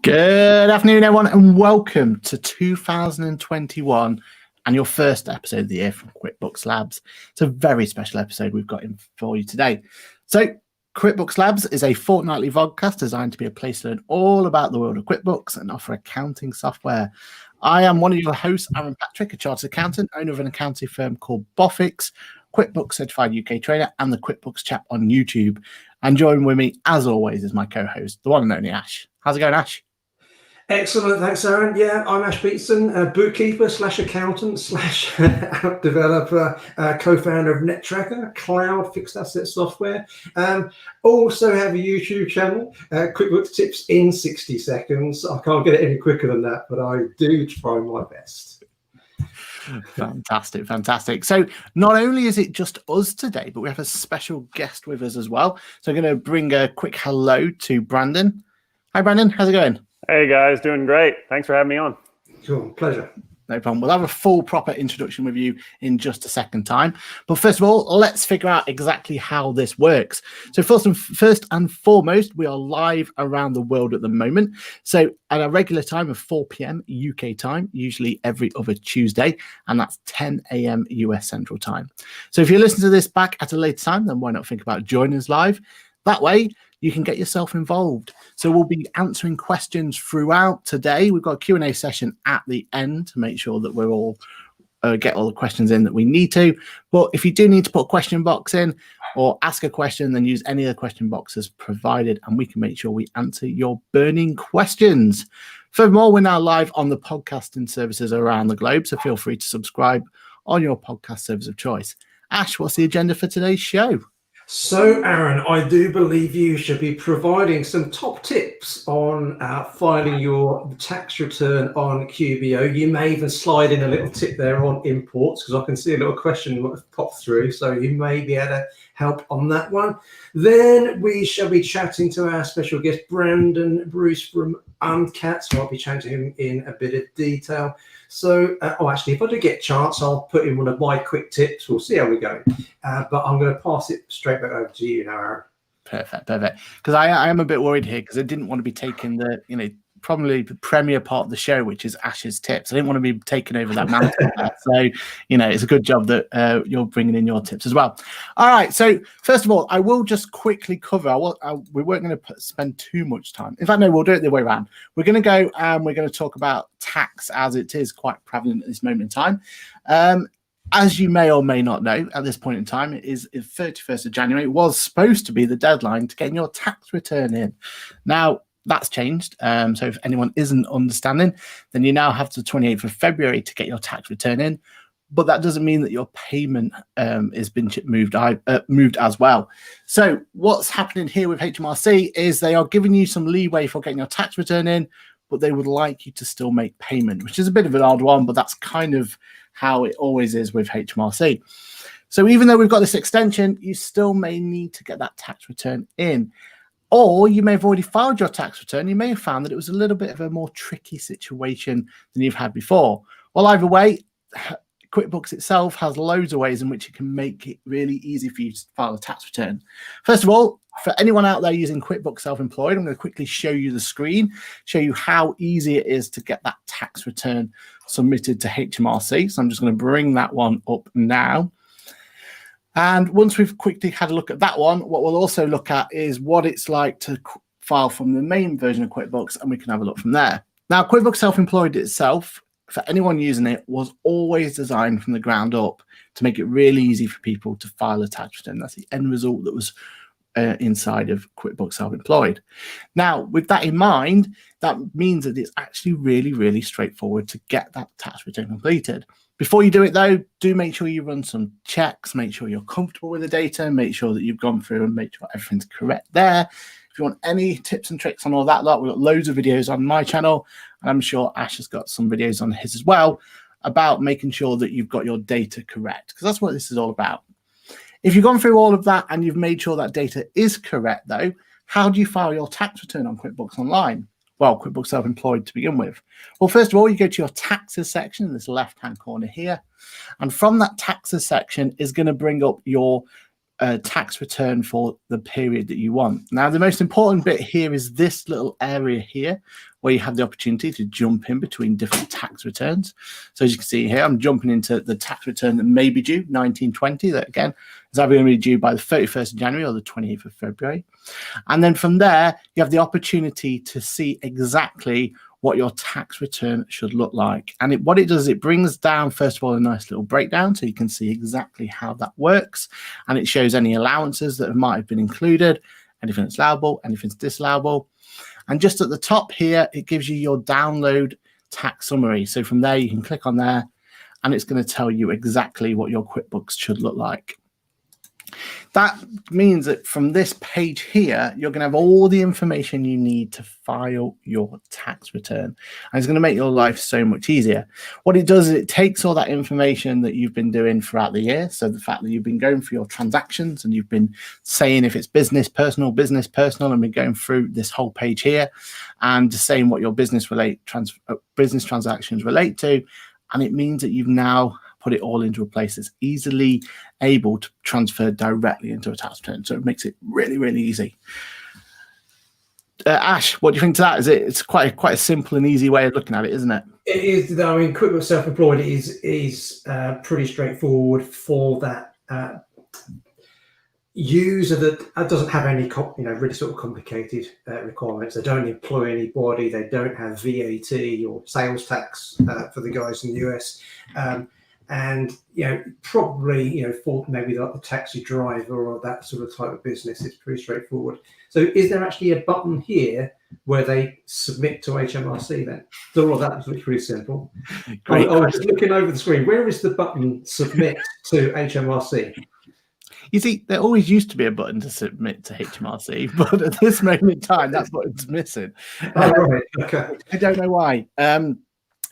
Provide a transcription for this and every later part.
Good afternoon, everyone, and welcome to 2021 and your first episode of the year from QuickBooks Labs. It's a very special episode we've got in for you today. So, QuickBooks Labs is a fortnightly vodcast designed to be a place to learn all about the world of QuickBooks and offer accounting software. I am one of your hosts, Aaron Patrick, a chartered accountant, owner of an accounting firm called Boffix, QuickBooks Certified UK trainer, and the QuickBooks Chap on YouTube. And joining with me, as always, is my co-host, the one and only Ash. How's it going, Ash? Excellent, thanks, Aaron. Yeah, I'm Ash Peterson, bookkeeper / accountant / app developer, co-founder of NetTracker, cloud fixed asset software. Also have a YouTube channel, QuickBooks Tips in 60 seconds. I can't get it any quicker than that, but I do try my best. Fantastic. So not only is it just us today, but we have a special guest with us as well. So I'm going to bring a quick hello to Brandon. Hi, Brandon. How's it going? Hey guys, doing great. Thanks for having me on. Cool, pleasure. No problem. We'll have a full proper introduction with you in just a second time. But first of all, let's figure out exactly how this works. So first and foremost, we are live around the world at the moment. So at a regular time of 4 p.m. UK time, usually every other Tuesday, and that's 10 a.m. US Central Time. So if you listen to this back at a later time, then why not think about joining us live? That way, you can get yourself involved. So we'll be answering questions throughout today. We've got a Q&A session at the end to make sure that we're all get all the questions in that we need to. But if you do need to put a question box in or ask a question, then use any of the question boxes provided, and we can make sure we answer your burning questions. Furthermore, we're now live on the podcasting services around the globe, so feel free to subscribe on your podcast service of choice. Ash, what's the agenda for today's show? So, Aaron, I do believe you should be providing some top tips on filing your tax return on QBO. You may even slide in a little tip there on imports, because I can see a little question pop through, so you may be able to help on that one. Then we shall be chatting to our special guest, Brandon Bruce from Uncat, so I'll be chatting to him in a bit of detail. So, actually, if I do get a chance, I'll put in one of my quick tips. We'll see how we go. But I'm going to pass it straight back over to you now, Aaron. Perfect. Because I am a bit worried here because I didn't want to be taking the, probably the premier part of the show, which is Ash's tips. I didn't want to be taking over that mantle. So, it's a good job that you're bringing in your tips as well. All right. So first of all, I will just quickly cover. We weren't going to spend too much time. In fact, no, we'll do it the way around. We're going to go and we're going to talk about tax, as it is quite prevalent at this moment in time. As you may or may not know, at this point in time, it is 31st of January. It was supposed to be the deadline to get your tax return in. Now, that's changed. So if anyone isn't understanding, then you now have to the 28th of February to get your tax return in. But that doesn't mean that your payment has been moved as well. So what's happening here with HMRC is they are giving you some leeway for getting your tax return in, but they would like you to still make payment, which is a bit of an odd one, but that's kind of how it always is with HMRC. So even though we've got this extension, you still may need to get that tax return in. Or you may have already filed your tax return. You may have found that it was a little bit of a more tricky situation than you've had before. Well, either way, QuickBooks itself has loads of ways in which it can make it really easy for you to file a tax return. First of all, for anyone out there using QuickBooks Self-Employed, I'm going to quickly show you the screen, show you how easy it is to get that tax return submitted to HMRC. So I'm just going to bring that one up now. And once we've quickly had a look at that one, what we'll also look at is what it's like to file from the main version of QuickBooks, and we can have a look from there. Now, QuickBooks Self-Employed itself, for anyone using it, was always designed from the ground up to make it really easy for people to file a tax return. That's the end result that was inside of QuickBooks Self-Employed. Now, with that in mind, that means that it's actually really, really straightforward to get that tax return completed. Before you do it, though, do make sure you run some checks, make sure you're comfortable with the data, make sure that you've gone through and make sure everything's correct there. If you want any tips and tricks on all that lot, we've got loads of videos on my channel, and I'm sure Ash has got some videos on his as well about making sure that you've got your data correct, because that's what this is all about. If you've gone through all of that and you've made sure that data is correct, though, how do you file your tax return on QuickBooks Online? Well, QuickBooks Self-Employed to begin with. Well, first of all, you go to your taxes section in this left-hand corner here. And from that taxes section is going to bring up your tax return for the period that you want. Now, the most important bit here is this little area here where you have the opportunity to jump in between different tax returns. So as you can see here, I'm jumping into the tax return that may be due 1920. That again is either going to be due by the 31st of January or the 28th of February. And then from there, you have the opportunity to see exactly what your tax return should look like. And what it does, it brings down, first of all, a nice little breakdown so you can see exactly how that works. And it shows any allowances that might have been included, anything that's allowable, anything that's disallowable. And just at the top here, it gives you your download tax summary. So from there, you can click on there and it's going to tell you exactly what your QuickBooks should look like. That means that from this page here, you're going to have all the information you need to file your tax return. And it's going to make your life so much easier. What it does is it takes all that information that you've been doing throughout the year. So the fact that you've been going through your transactions and you've been saying if it's business, personal, and we're going through this whole page here and saying what your business transactions relate to. And it means that you've now put it all into a place that's easily able to transfer directly into a tax return. So it makes it really, really easy. Ash, what do you think to that? It's quite a simple and easy way of looking at it, isn't it? It is. I mean, QuickBooks Self-Employed is pretty straightforward for that user that doesn't have any really sort of complicated requirements. They don't employ anybody. They don't have VAT or sales tax for the guys in the US. And probably for maybe like the taxi driver or that sort of type of business, it's pretty straightforward. So is there actually a button here where they submit to HMRC then? So all that looks pretty simple. I was just looking over the screen. Where is the button submit to HMRC? You see, there always used to be a button to submit to HMRC, but at this moment in time, that's what it's missing. Right. Okay. I don't know why.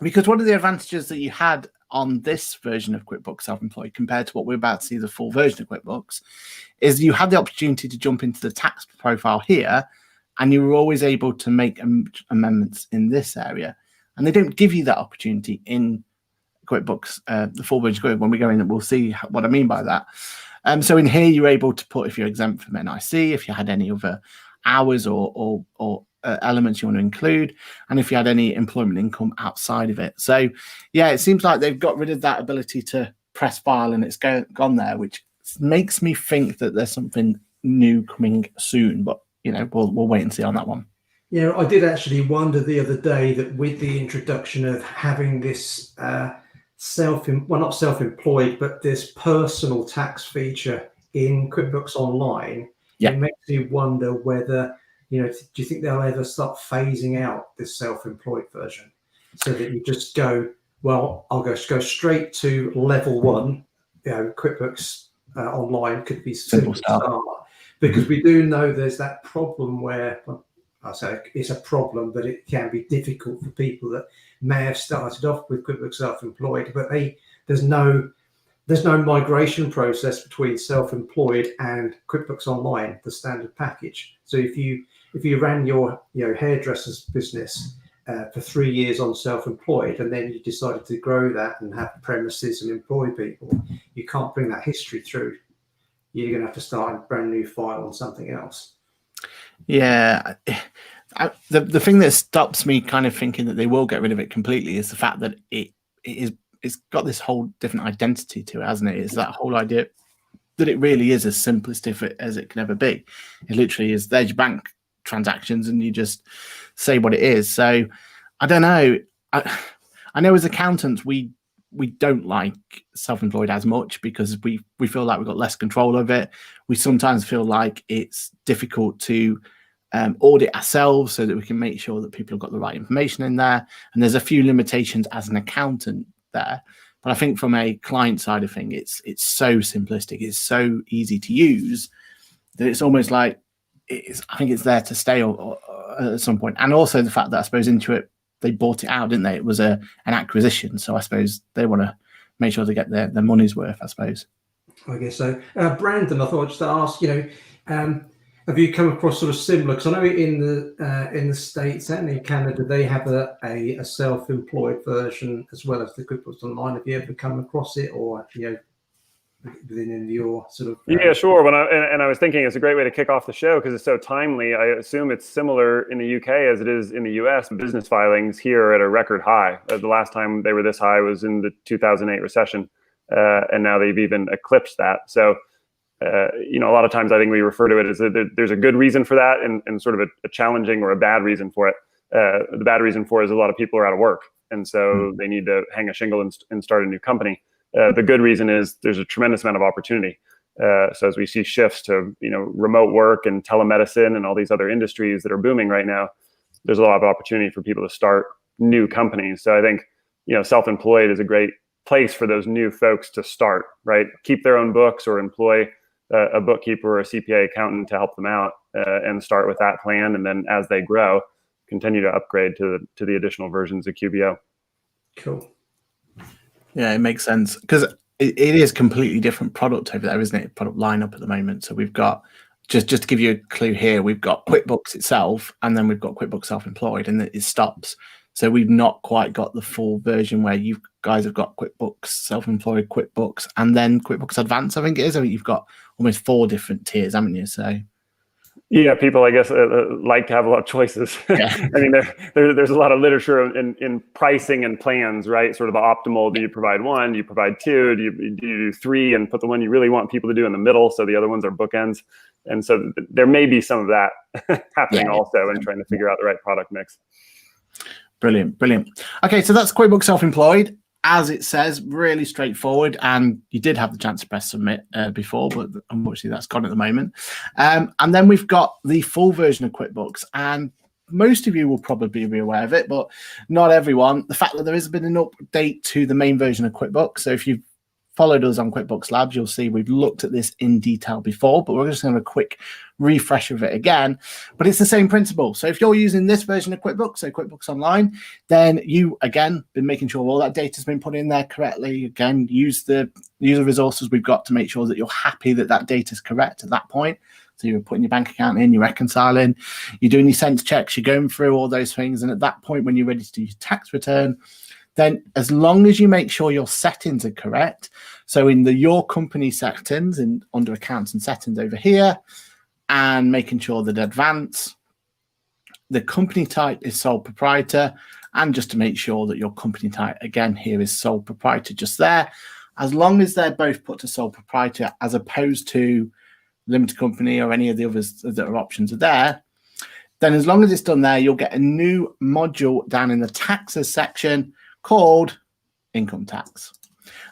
Because one of the advantages that you had on this version of QuickBooks Self-Employed compared to what we're about to see the full version of QuickBooks is you had the opportunity to jump into the tax profile here and you were always able to make amendments in this area. And they don't give you that opportunity in QuickBooks, the full version of QuickBooks. When we go in, we'll see what I mean by that. So in here, you're able to put if you're exempt from NIC, if you had any other hours or elements you want to include, and if you had any employment income outside of it. So yeah, it seems like they've got rid of that ability to press file and it's gone there, which makes me think that there's something new coming soon, but we'll wait and see on that one. Yeah, I did actually wonder the other day that with the introduction of having this not self-employed, but this personal tax feature in QuickBooks Online, It makes me wonder whether do you think they'll ever start phasing out this self-employed version so that you just go, well, I'll go straight to level 1, QuickBooks Online could be simple start, because we do know there's that problem where, I say it's a problem, but it can be difficult for people that may have started off with QuickBooks Self-Employed, but there's no migration process between self-employed and QuickBooks Online, the standard package. So if you ran your hairdresser's business for 3 years on self-employed, and then you decided to grow that and have premises and employ people, you can't bring that history through. You're going to have to start a brand new file on something else. Yeah. The thing that stops me kind of thinking that they will get rid of it completely is the fact that it's got this whole different identity to it, hasn't it? It's that whole idea that it really is as simplistic as it can ever be. It literally is, there's your bank transactions and you just say what it is. So I don't know. I know as accountants, we don't like self-employed as much because we feel like we've got less control of it. We sometimes feel like it's difficult to audit ourselves so that we can make sure that people have got the right information in there. And there's a few limitations as an accountant there. But I think from a client side of things, it's so simplistic. It's so easy to use that it's almost like I think it's there to stay at some point. And also the fact that I suppose Intuit, they bought it out, didn't they? It was an acquisition. So I suppose they want to make sure they get their money's worth, I suppose. I guess so. Brandon, I thought I'd just ask, have you come across sort of similar? Because I know in the States and in Canada, they have a self-employed version as well as the QuickBooks Online. Have you ever come across it, or within your sort of? Yeah, sure. I was thinking it's a great way to kick off the show because it's so timely. I assume it's similar in the UK as it is in the US. Business filings here are at a record high. The last time they were this high was in the 2008 recession, and now they've even eclipsed that. So, a lot of times I think we refer to it as there's a good reason for that and sort of a challenging or a bad reason for it. The bad reason for it is a lot of people are out of work, and so they need to hang a shingle and start a new company. The good reason is there's a tremendous amount of opportunity. So as we see shifts to remote work and telemedicine and all these other industries that are booming right now, there's a lot of opportunity for people to start new companies. So I think self-employed is a great place for those new folks to start, right? Keep their own books or employ a bookkeeper or a CPA accountant to help them out and start with that plan. And then as they grow, continue to upgrade to the additional versions of QBO. Cool. Yeah, it makes sense because it is completely different product over there, isn't it? Product lineup at the moment. So we've got just to give you a clue here, we've got QuickBooks itself, and then we've got QuickBooks Self-Employed, and it stops. So we've not quite got the full version where you guys have got QuickBooks Self-Employed, QuickBooks, and then QuickBooks Advanced. I think it is. I think you've got almost 4 different tiers, haven't you? So. Yeah, people, I guess, like to have a lot of choices. Yeah. I mean, there's a lot of literature in pricing and plans, right? Sort of the optimal. Do you provide 1? Do you provide 2? Do you do 3 and put the one you really want people to do in the middle, so the other ones are bookends? And so there may be some of that happening also in trying to figure out the right product mix. Brilliant. Okay, so that's QuickBooks Self-Employed. As it says, really straightforward, and you did have the chance to press submit before, but unfortunately that's gone at the moment. And then we've got the full version of QuickBooks, and most of you will probably be aware of it, but not everyone. The fact that there has been an update to the main version of QuickBooks. So if you've followed us on QuickBooks Labs, you'll see we've looked at this in detail before, but we're just going to have a quick refresh of it again. But it's the same principle. So if you're using this version of QuickBooks, so QuickBooks Online, then you, again, been making sure all that data has been put in there correctly. Again, use the resources we've got to make sure that you're happy that that data is correct at that point. So you're putting your bank account in, you're reconciling, you're doing your sense checks, you're going through all those things. And at that point, when you're ready to do your tax return, then as long as you make sure your settings are correct, so in the your company settings and under accounts and settings over here, and making sure that advance, the company type is sole proprietor, and just to make sure that your company type again here is sole proprietor just there, as long as they're both put to sole proprietor as opposed to limited company or any of the others that are options are there, then as long as it's done there, you'll get a new module down in the taxes section called income tax.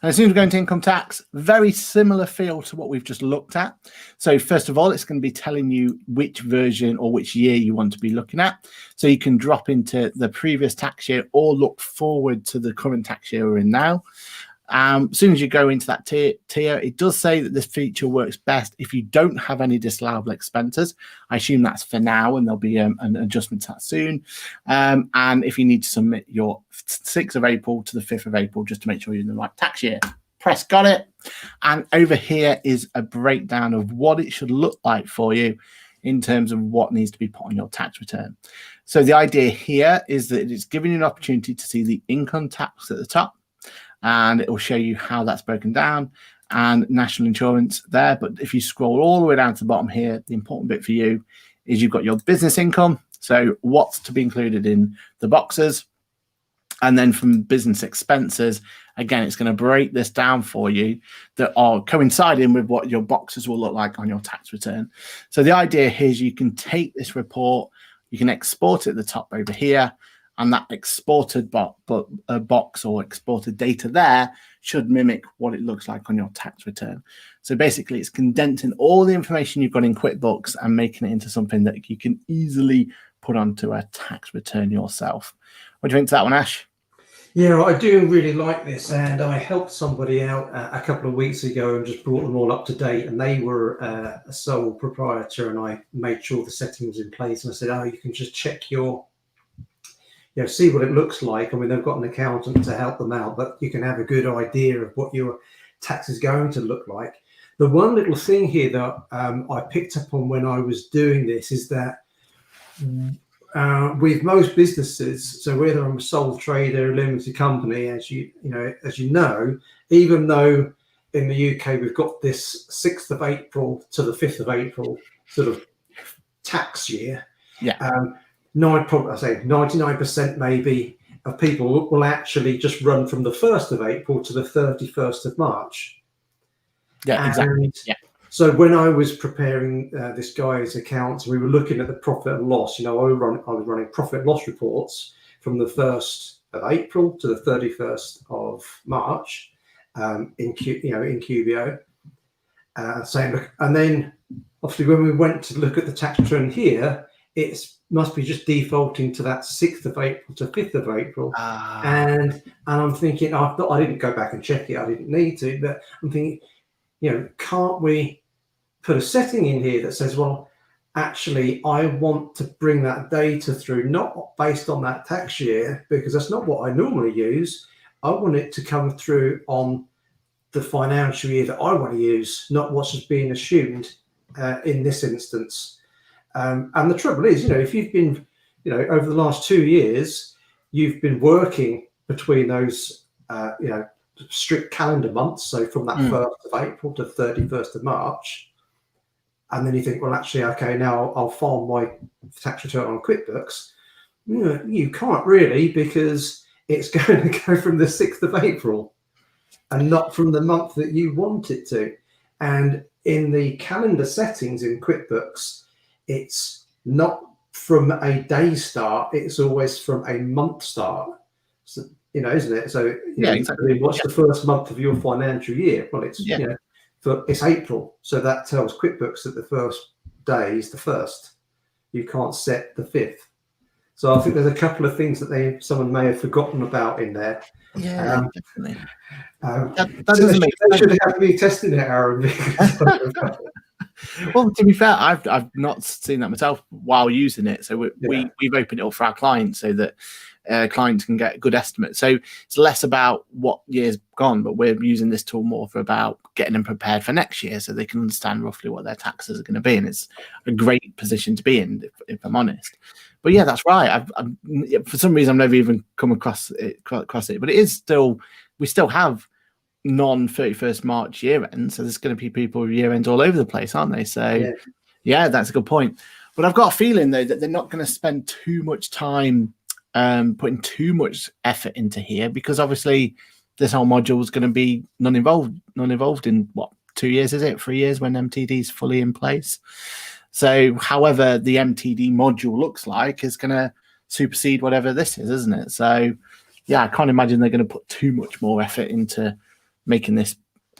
And as soon as we go into income tax, very similar feel to what we've just looked at. So first of all, it's going to be telling you which version or which year you want to be looking at. So you can drop into the previous tax year or look forward to the current tax year we're in now. As soon as you go into that tier, it does say that this feature works best if you don't have any disallowable expenses. I assume that's for now, and there'll be an adjustment to that soon. And if you need to submit your 6th of April to the 5th of April, just to make sure you're in the right tax year. Press got it. And over here is a breakdown of what it should look like for you in terms of what needs to be put on your tax return. So the idea here is that it's giving you an opportunity to see the income tax at the top, and it will show you how that's broken down and national insurance there. But if you scroll all the way down to the bottom here, the important bit for you is you've got your business income. So what's to be included in the boxes. And then from business expenses, again, it's going to break this down for you that are coinciding with what your boxes will look like on your tax return. So the idea here is you can take this report, you can export it at the top over here, and that exported box or exported data there should mimic what it looks like on your tax return. So basically, it's condensing all the information you've got in QuickBooks and making it into something that you can easily put onto a tax return yourself. What do you think to that one, Ash? Yeah, I do really like this, and I helped somebody out a couple of weeks ago and just brought them all up to date, and they were a sole proprietor, and I made sure the setting was in place, and I said, oh, you can just check your, see what it looks like. I mean, they've got an accountant to help them out, but you can have a good idea of what your tax is going to look like. The one little thing here that I picked up on when I was doing this is that with most businesses, so whether I'm a sole trader, limited company, as you know, even though in the UK, we've got this 6th of April to the 5th of April sort of tax year. Yeah. I say 99% maybe of people will actually just run from the 1st of April to the 31st of March. Yeah, exactly. And yeah. So when I was preparing this guy's accounts, we were looking at the profit and loss. I was running profit and loss reports from the 1st of April to the 31st of March in QBO. And then obviously when we went to look at the tax return here, it must be just defaulting to that 6th of April to 5th of April. And I'm thinking, I didn't go back and check it. I didn't need to, but I'm thinking, can't we put a setting in here that says, well, actually, I want to bring that data through, not based on that tax year, because that's not what I normally use. I want it to come through on the financial year that I want to use, not what's just being assumed in this instance. And the trouble is, if you've been, over the last 2 years, you've been working between those, strict calendar months. So from that 1st of April to 31st of March. And then you think, well, actually, okay, now I'll file my tax return on QuickBooks. You can't really, because it's going to go from the 6th of April and not from the month that you want it to. And in the calendar settings in QuickBooks, it's not from a day start, it's always from a month start. So, isn't it? So, exactly. What's the first month of your financial year? Well, it's, it's April. So that tells QuickBooks that the first day is the 1st. You can't set the 5th. So I think there's a couple of things that someone may have forgotten about in there. Yeah, definitely. That doesn't make sense. They should have me testing it, Aaron. Well, to be fair, I've not seen that myself while using it. So we've opened it up for our clients so that clients can get a good estimate. So it's less about what year's gone, but we're using this tool more for about getting them prepared for next year so they can understand roughly what their taxes are going to be. And it's a great position to be in, if I'm honest. But yeah, that's right. For some reason, I've never even come across it. But it is still, we still have non-31st March year end. So there's going to be people with year ends all over the place, aren't they? So yeah, that's a good point. But I've got a feeling, though, that they're not going to spend too much time putting too much effort into here, because obviously this whole module is going to be non-involved in what, 2 years, is it? 3 years when MTD is fully in place. So however the MTD module looks like is going to supersede whatever this is, isn't it? So yeah, I can't imagine they're going to put too much more effort into making this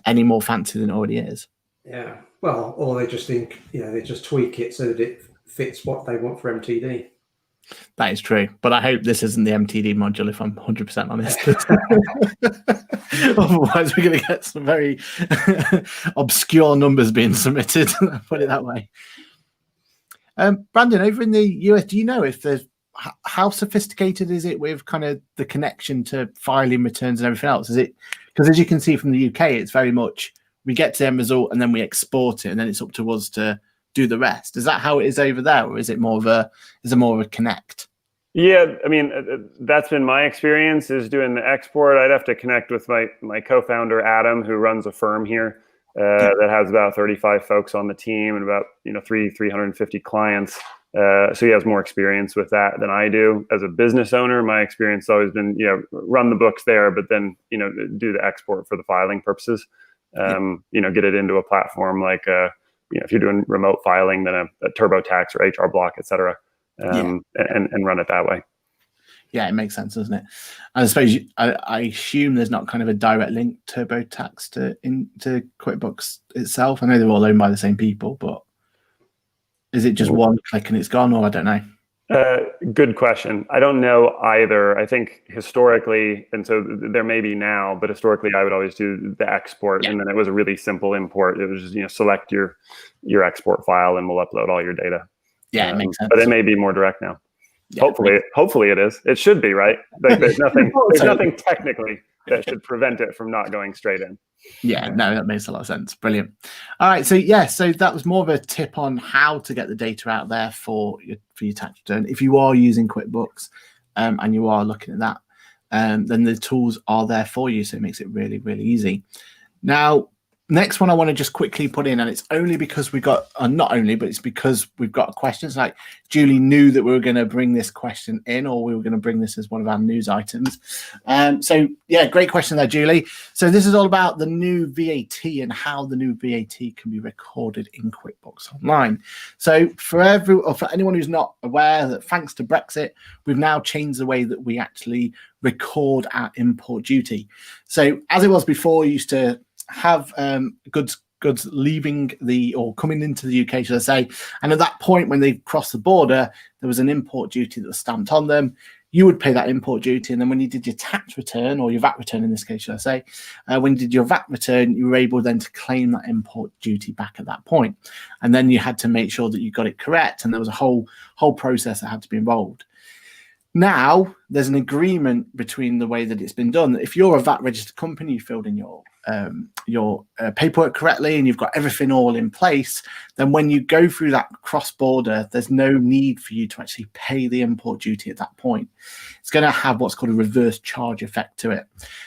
any more fancy than it already is. Yeah, well, or they just think, they just tweak it so that it fits what they want for MTD. That is true, but I hope this isn't the MTD module, if I'm 100% honest. Otherwise, we're going to get some very obscure numbers being submitted, put it that way. Brandon, over in the US, do you know if there's, how sophisticated is it with kind of the connection to filing returns and everything else? Is it, because as you can see from the UK, it's very much, we get to the end result and then we export it and then it's up to us to do the rest. Is that how it is over there, or is it more of a connect? Yeah, I mean, that's been my experience, is doing the export. I'd have to connect with my co-founder Adam, who runs a firm here that has about 35 folks on the team and about 350 clients. So he has more experience with that than I do. As a business owner, my experience has always been run the books there, but then do the export for the filing purposes. Get it into a platform like if you're doing remote filing, then a TurboTax or HR Block, et cetera, and run it that way. Yeah, it makes sense, doesn't it? I suppose I assume there's not kind of a direct link TurboTax into QuickBooks itself. I know they're all owned by the same people, but is it just one click and it's gone, or I don't know? Good question. I don't know either. I think historically, and so there may be now, but historically I would always do the export, and then it was a really simple import. It was just select your export file and we'll upload all your data. Yeah, it makes sense. But it may be more direct now. Yeah, hopefully it is. It should be, right? There's nothing technically that should prevent it from not going straight in. Yeah, no, that makes a lot of sense. Brilliant. All right, so so that was more of a tip on how to get the data out there for your tax return. If you are using QuickBooks and you are looking at that, then the tools are there for you, so it makes it really, really easy. Now, next one I want to just quickly put in, and it's only because we got, not only, but it's because we've got questions. Like Julie knew that we were going to bring this question in, or we were going to bring this as one of our news items. So yeah, great question there, Julie. So this is all about the new VAT and how the new VAT can be recorded in QuickBooks Online. So for anyone who's not aware, that thanks to Brexit, we've now changed the way that we actually record our import duty. So as it was before, you used to have goods leaving or coming into the UK, should I say, and at that point when they crossed the border, there was an import duty that was stamped on them. You would pay that import duty, and then when you did your tax return, or your VAT return in this case, should I say, when you did your VAT return, you were able then to claim that import duty back at that point, and then you had to make sure that you got it correct, and there was a whole process that had to be involved. Now there's an agreement between the way that it's been done. If you're a VAT registered company, you filled in your paperwork correctly and you've got everything all in place, then when you go through that cross-border, there's no need for you to actually pay the import duty at that point. It's going to have what's called a reverse charge effect to it.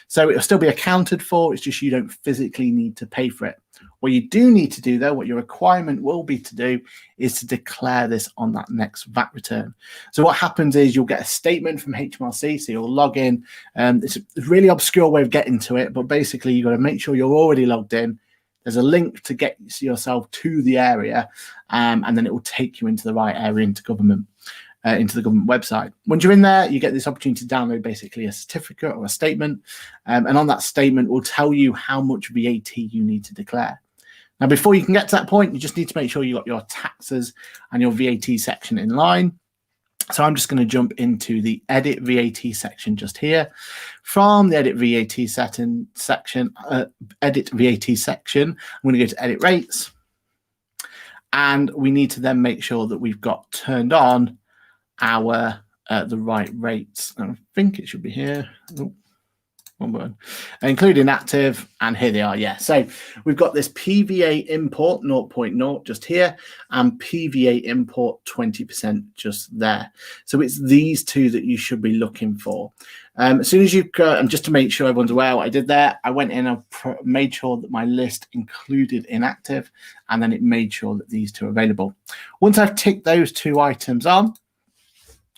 So it'll still be accounted for, it's just you don't physically need to pay for it. What you do need to do, though, what your requirement will be to do, is to declare this on that next VAT return. So what happens is you'll get a statement from HMRC, so you'll log in. It's a really obscure way of getting to it, but basically you've got to make sure you're already logged in. There's a link to get yourself to the area, and then it will take you into the right area, into government. Into the government website. Once you're in there, you get this opportunity to download basically a certificate or a statement, and on that statement will tell you how much VAT you need to declare. Now, before you can get to that point, you just need to make sure you got your taxes and your VAT section in line. So I'm just going to jump into the Edit VAT section just here. From the Edit VAT section, I'm going to go to Edit Rates, and we need to then make sure that we've got turned on our the right rates. I think it should be here. Oh, one word. Including active, and here they are. Yeah, so we've got this PVA import 0.0 just here, and PVA import 20% just there. So it's these two that you should be looking for. As soon as you go, and just to make sure everyone's aware what I did there, I went in and made sure that my list included inactive, and then it made sure that these two are available. Once I've ticked those two items on,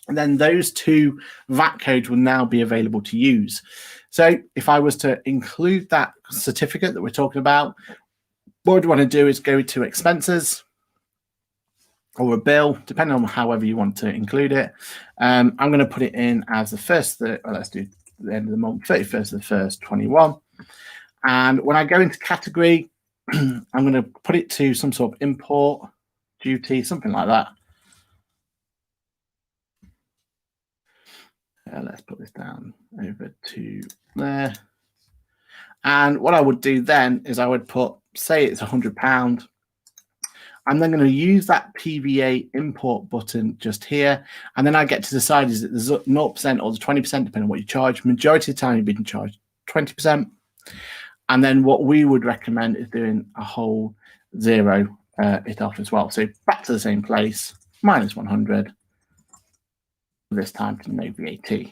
and then those two VAT codes will now be available to use. So if I was to include that certificate that we're talking about, what I'd want to do is go to expenses or a bill, depending on however you want to include it. I'm going to put it in as the first, let's do the end of the month, 31st of the 1st, 21. And when I go into category, I'm going to put it to some sort of import duty, something like that. Let's put this down over to there. And what I would do then is I would put, say it's £100. I'm then going to use that PVA import button just here. And then I get to decide, is it the 0% or the 20%, depending on what you charge. Majority of the time you've been charged 20%. And then what we would recommend is doing a whole zero it off as well. So back to the same place, minus 100. This time to no VAT. And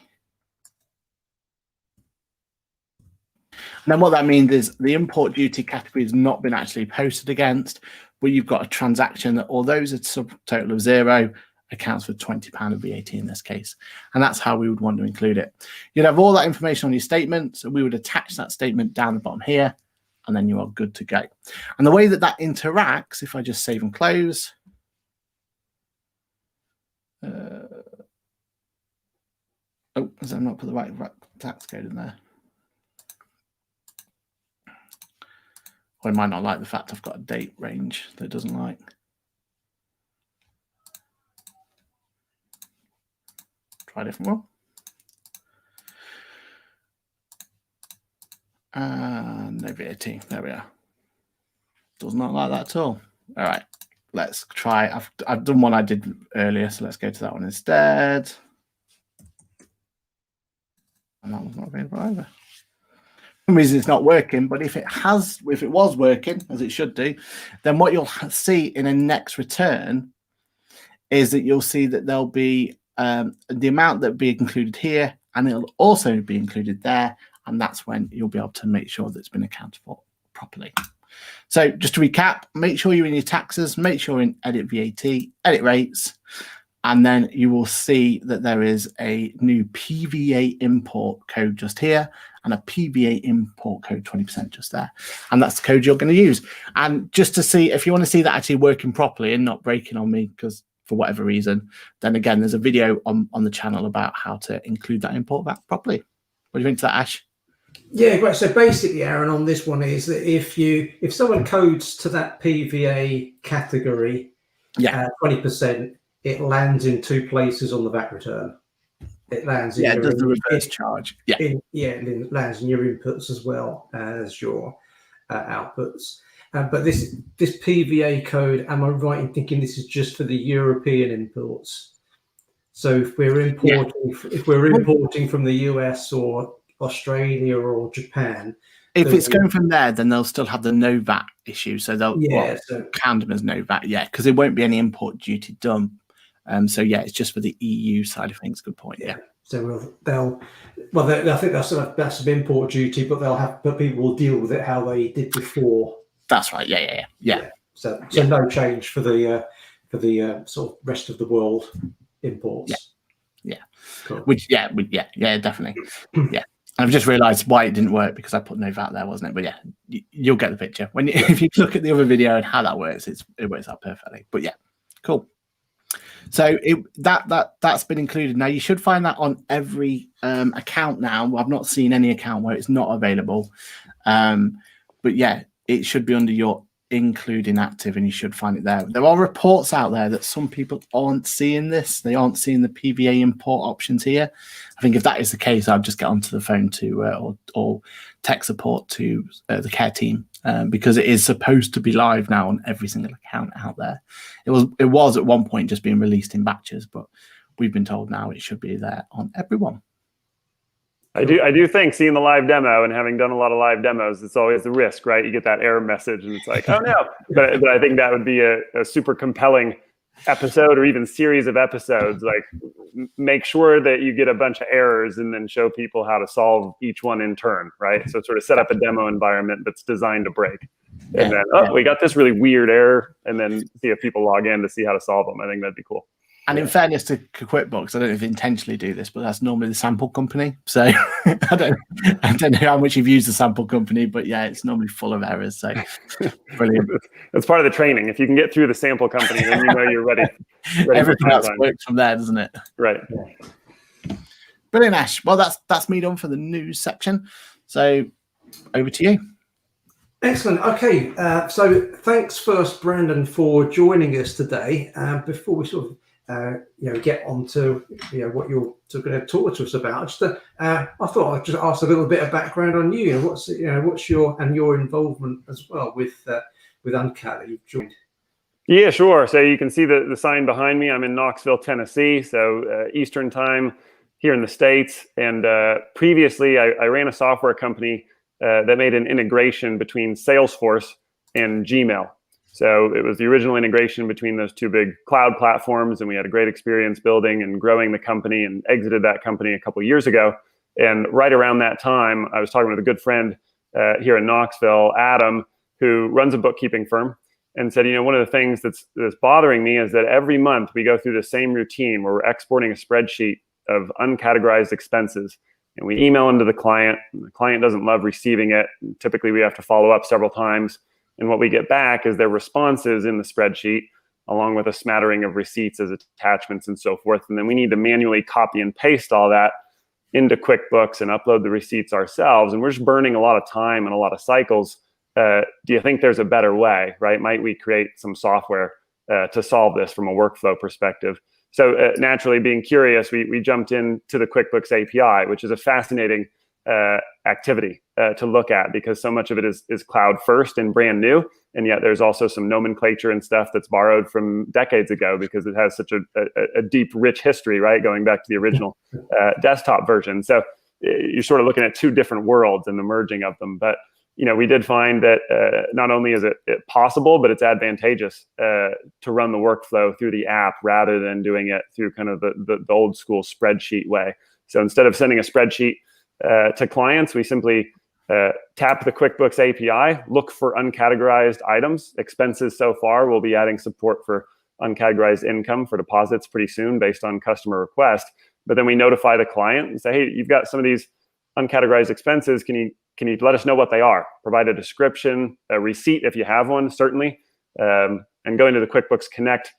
then what that means is the import duty category has not been actually posted against, but you've got a transaction that, although it's a subtotal of zero, accounts for £20 of VAT in this case. And that's how we would want to include it. You'd have all that information on your statement, so we would attach that statement down the bottom here, and then you are good to go. And the way that that interacts, if I just save and close, oh, has I not put the right tax code in there? Or it might not like the fact I've got a date range that it doesn't like. Try a different one. No VAT. There we are. Does not like that at all. All right, let's try. I've done one I did earlier, so let's go to that one instead. And that one's not available either. For some reason it's not working, but if it was working, as it should do, then what you'll see in a next return is that you'll see that there'll be the amount that will be included here, and it'll also be included there, and that's when you'll be able to make sure that it's been accounted for properly. So just to recap, make sure you're in your taxes, make sure you're in edit VAT, edit rates, and then you will see that there is a new PVA import code just here and a PVA import code 20% just there. And that's the code you're going to use. And just to see, if you want to see that actually working properly and not breaking on me, because for whatever reason, then again, there's a video on the channel about how to include that import back properly. What do you think to that, Ash? Yeah, great. So basically, Aaron, on this one is that if someone codes to that PVA category, 20%, it lands in two places on the VAT return. It lands in it does the reverse charge. It lands in your inputs as well as your outputs. But this PVA code, am I right in thinking this is just for the European imports? So if we're importing from the US or Australia or Japan, if it's going from there, then they'll still have the no VAT issue. So they'll count them as no VAT, because there won't be any import duty done. So it's just for the EU side of things. Good point. Yeah. So I think that's some import duty, but people will deal with it how they did before. That's right. Yeah. So no change for the sort of rest of the world imports. Yeah. Cool. Which definitely. Yeah. I've just realised why it didn't work, because I put no VAT there, wasn't it? But yeah, you'll get the picture when if you look at the other video and how that works. It works out perfectly. But yeah, cool. So that's been included. Now you should find that on every account now. I've not seen any account where it's not available, but yeah, it should be under your including active, and you should find it there. There are reports out there that some people aren't seeing this. They aren't seeing the PVA import options here. I think if that is the case, I'll just get onto the phone to or tech support to the care team, because it is supposed to be live now on every single account out there. It was at one point just being released in batches, but we've been told now it should be there on everyone. I do think seeing the live demo and having done a lot of live demos, it's always the risk, right? You get that error message and it's like, oh no. But I think that would be a super compelling episode or even series of episodes. Like, make sure that you get a bunch of errors and then show people how to solve each one in turn, right? So sort of set up a demo environment that's designed to break. And then, we got this really weird error, and then see if people log in to see how to solve them. I think that'd be cool. And in fairness to QuickBooks, I don't know if they intentionally do this, but that's normally the sample company. So I don't know how much you've used the sample company, but yeah, it's normally full of errors. So brilliant. That's part of the training. If you can get through the sample company, then you know you're ready. Everything else works from there, doesn't it? Right. Brilliant, Ash. Well, that's me done for the news section. So over to you. Excellent. Okay. So thanks first, Brandon, for joining us today. Before we sort of get on to what you're going to talk to us about. I thought I'd just ask a little bit of background on you. What's your involvement as well with Uncat that you've joined. Yeah, sure. So you can see the sign behind me. I'm in Knoxville, Tennessee, so Eastern time here in the States. And previously, I ran a software company that made an integration between Salesforce and Gmail. So it was the original integration between those two big cloud platforms, and we had a great experience building and growing the company, and exited that company a couple of years ago. And right around that time, I was talking with a good friend here in Knoxville, Adam, who runs a bookkeeping firm, and said, one of the things that's bothering me is that every month we go through the same routine where we're exporting a spreadsheet of uncategorized expenses, and we email them to the client. And the client doesn't love receiving it. And typically, we have to follow up several times. And what we get back is their responses in the spreadsheet, along with a smattering of receipts as attachments and so forth. And then we need to manually copy and paste all that into QuickBooks and upload the receipts ourselves. And we're just burning a lot of time and a lot of cycles. Do you think there's a better way, right? Might we create some software to solve this from a workflow perspective? So naturally, being curious, we jumped into the QuickBooks API, which is a fascinating activity to look at, because so much of it is cloud first and brand new, and yet there's also some nomenclature and stuff that's borrowed from decades ago, because it has such a deep, rich history, right, going back to the original desktop version. So you're sort of looking at two different worlds and the merging of them. But we did find that not only is it possible, but it's advantageous to run the workflow through the app rather than doing it through kind of the old school spreadsheet way. So instead of sending a spreadsheet to clients, we simply tap the QuickBooks API, look for uncategorized items. Expenses so far, we'll be adding support for uncategorized income for deposits pretty soon based on customer request. But then we notify the client and say, hey, you've got some of these uncategorized expenses. Can you let us know what they are? Provide a description, a receipt if you have one, certainly. And going to the QuickBooks Connect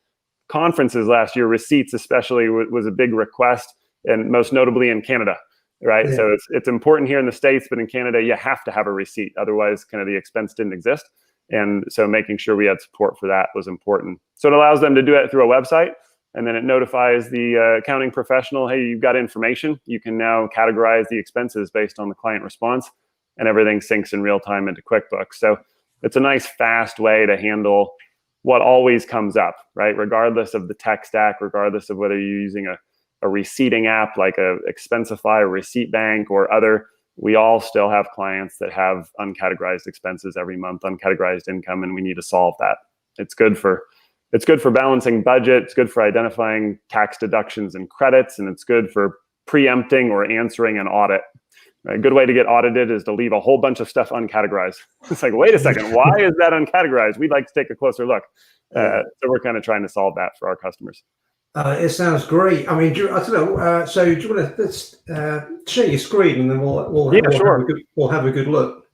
conferences last year, receipts especially was a big request, and most notably in Canada, right? Yeah. So it's important here in the States, but in Canada, you have to have a receipt. Otherwise, kind of the expense didn't exist. And so making sure we had support for that was important. So it allows them to do it through a website, and then it notifies the accounting professional, hey, you've got information. You can now categorize the expenses based on the client response, and everything syncs in real time into QuickBooks. So it's a nice, fast way to handle what always comes up, right? Regardless of the tech stack, regardless of whether you're using a receipting app like a Expensify or Receipt Bank or other, we all still have clients that have uncategorized expenses every month, uncategorized income, and we need to solve that. It's good for balancing budget, it's good for identifying tax deductions and credits, and it's good for preempting or answering an audit. A good way to get audited is to leave a whole bunch of stuff uncategorized. It's like, wait a second, why is that uncategorized? We'd like to take a closer look. So we're kind of trying to solve that for our customers. It sounds great. I mean, I don't know. So do you want to share your screen, and then we'll have a good look.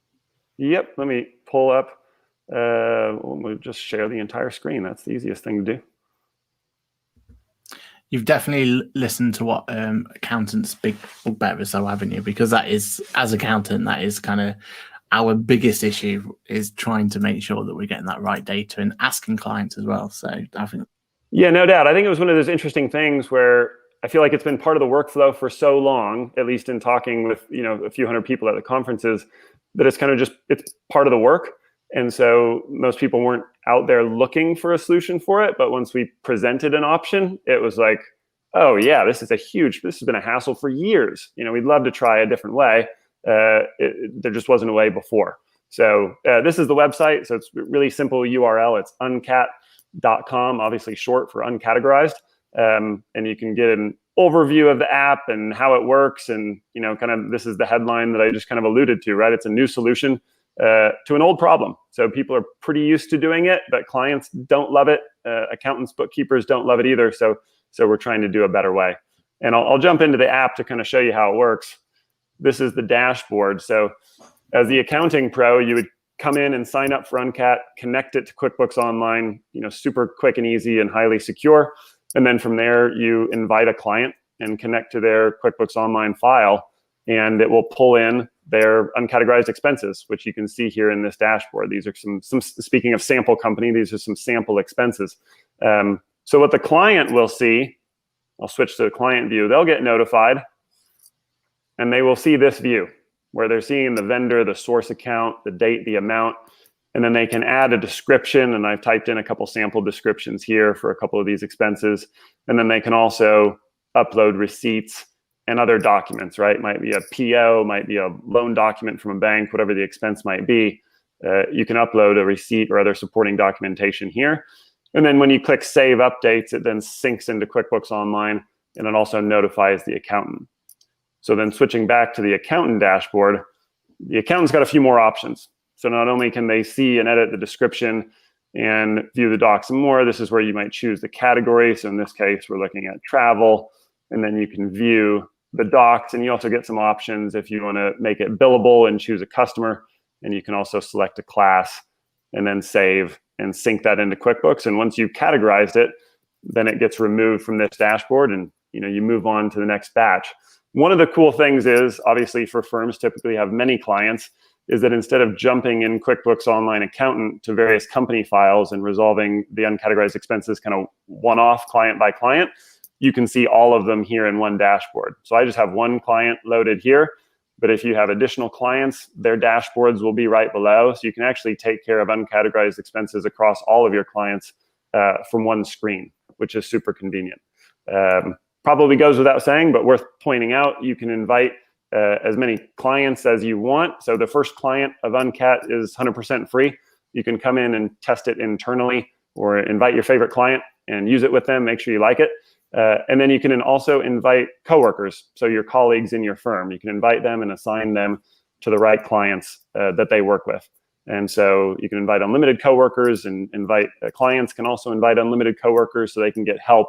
Yep. Let me pull up. We'll just share the entire screen. That's the easiest thing to do. You've definitely listened to what accountants' big bugbear is, though, haven't you? Because that is, as accountant, that is kind of our biggest issue, is trying to make sure that we're getting that right data and asking clients as well. So I think. Yeah, no doubt. I think it was one of those interesting things where I feel like it's been part of the workflow for so long, at least in talking with a few hundred people at the conferences, that it's kind of just, it's part of the work. And so most people weren't out there looking for a solution for it. But once we presented an option, it was like, oh yeah, this has been a hassle for years. We'd love to try a different way. There just wasn't a way before. So this is the website. So it's really simple URL. It's uncat.com, obviously short for uncategorized. And you can get an overview of the app and how it works. And, kind of, this is the headline that I just kind of alluded to, right? It's a new solution to an old problem. So people are pretty used to doing it, but clients don't love it. Accountants, bookkeepers don't love it either. So we're trying to do a better way. And I'll jump into the app to kind of show you how it works. This is the dashboard. So as the accounting pro, you would come in and sign up for Uncat, connect it to QuickBooks Online, super quick and easy and highly secure. And then from there, you invite a client and connect to their QuickBooks Online file, and it will pull in their uncategorized expenses, which you can see here in this dashboard. These are some speaking of sample company, these are some sample expenses. So what the client will see, I'll switch to the client view, they'll get notified, and they will see this view where they're seeing the vendor, the source account, the date, the amount, and then they can add a description. And I've typed in a couple sample descriptions here for a couple of these expenses. And then they can also upload receipts and other documents, right? Might be a PO, might be a loan document from a bank, whatever the expense might be. You can upload a receipt or other supporting documentation here. And then when you click Save Updates, it then syncs into QuickBooks Online, and it also notifies the accountant. So then switching back to the accountant dashboard, the accountant's got a few more options. So not only can they see and edit the description and view the docs and more, this is where you might choose the category. So in this case, we're looking at travel, and then you can view the docs, and you also get some options if you want to make it billable and choose a customer, and you can also select a class and then save and sync that into QuickBooks. And once you've categorized it, then it gets removed from this dashboard, and you move on to the next batch. One of the cool things is, obviously for firms typically have many clients, is that instead of jumping in QuickBooks Online Accountant to various company files and resolving the uncategorized expenses kind of one-off client by client, you can see all of them here in one dashboard. So I just have one client loaded here, but if you have additional clients, their dashboards will be right below. So you can actually take care of uncategorized expenses across all of your clients from one screen, which is super convenient. Probably goes without saying, but worth pointing out, you can invite as many clients as you want. So the first client of Uncat is 100% free. You can come in and test it internally, or invite your favorite client and use it with them, make sure you like it. And then you can also invite coworkers, so your colleagues in your firm. You can invite them and assign them to the right clients that they work with. And so you can invite unlimited coworkers, and invite clients can also invite unlimited coworkers, so they can get help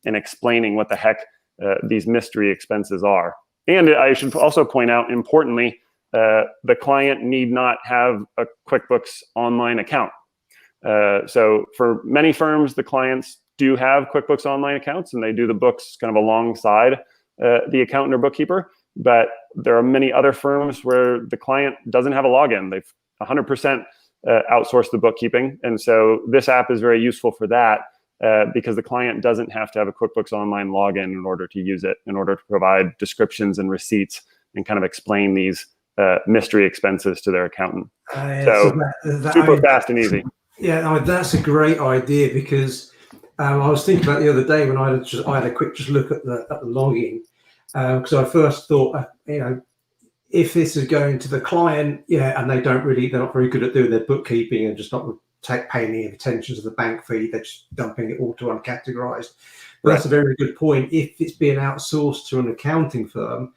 in explaining what the heck these mystery expenses are. And I should also point out, importantly, the client need not have a QuickBooks Online account. So for many firms, the clients do have QuickBooks Online accounts, and they do the books kind of alongside the accountant or bookkeeper. But there are many other firms where the client doesn't have a login. They've 100% outsourced the bookkeeping. And so this app is very useful for that, because the client doesn't have to have a QuickBooks Online login in order to use it, in order to provide descriptions and receipts and kind of explain these mystery expenses to their accountant. So super fast and easy. Yeah, that's a great idea, because I was thinking about the other day when I had a quick look at the logging, because I first thought, if this is going to the client, and they're not very good at doing their bookkeeping and just not paying any attention to the bank fee, they're just dumping it all to uncategorized. But that's a very good point. If it's being outsourced to an accounting firm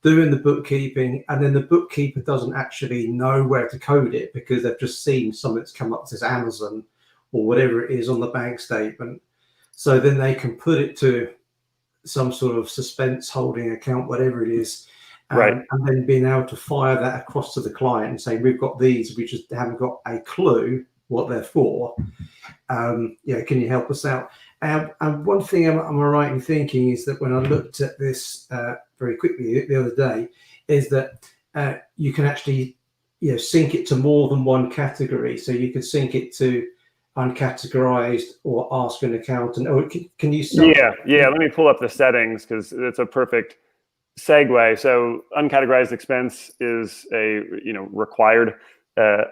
doing the bookkeeping, and then the bookkeeper doesn't actually know where to code it because they've just seen something that's come up that says Amazon or whatever it is on the bank statement, so then they can put it to some sort of suspense holding account, whatever it is, and then being able to fire that across to the client and say, we've got these, we just haven't got a clue what they're for. Can you help us out? And one thing am I right in thinking is that when I looked at this very quickly the other day, is that you can actually sync it to more than one category. So you could sync it to uncategorized or ask an accountant. Or can you? Yeah. Let me pull up the settings, because it's a perfect segue. So uncategorized expense is a required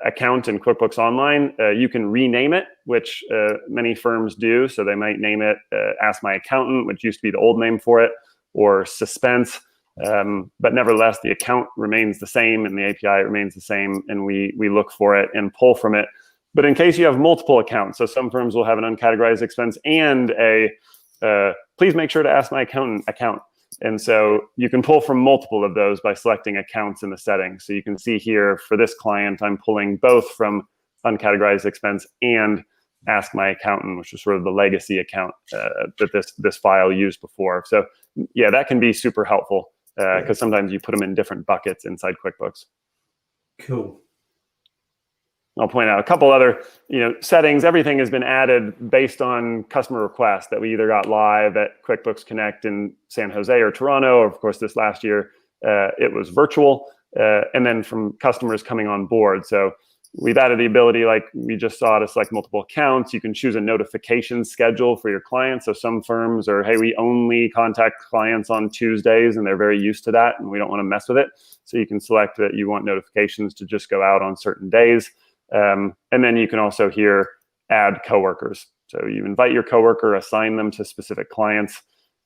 account in QuickBooks Online. You can rename it, which many firms do. So they might name it Ask My Accountant, which used to be the old name for it, or Suspense. But nevertheless, the account remains the same and the API remains the same, and we look for it and pull from it. But in case you have multiple accounts, so some firms will have an uncategorized expense and a please make sure to ask my accountant account. And so you can pull from multiple of those by selecting accounts in the settings. So you can see here for this client, I'm pulling both from uncategorized expense and ask my accountant, which is sort of the legacy account that this file used before. So yeah, that can be super helpful, because sometimes you put them in different buckets inside QuickBooks. Cool. I'll point out a couple other settings. Everything has been added based on customer requests that we either got live at QuickBooks Connect in San Jose or Toronto, or of course this last year it was virtual, and then from customers coming on board. So we've added the ability, like we just saw, to select multiple accounts. You can choose a notification schedule for your clients. So some firms are, hey, we only contact clients on Tuesdays, and they're very used to that, and we don't want to mess with it. So you can select that you want notifications to just go out on certain days. And then you can also here add coworkers. So you invite your coworker, assign them to specific clients,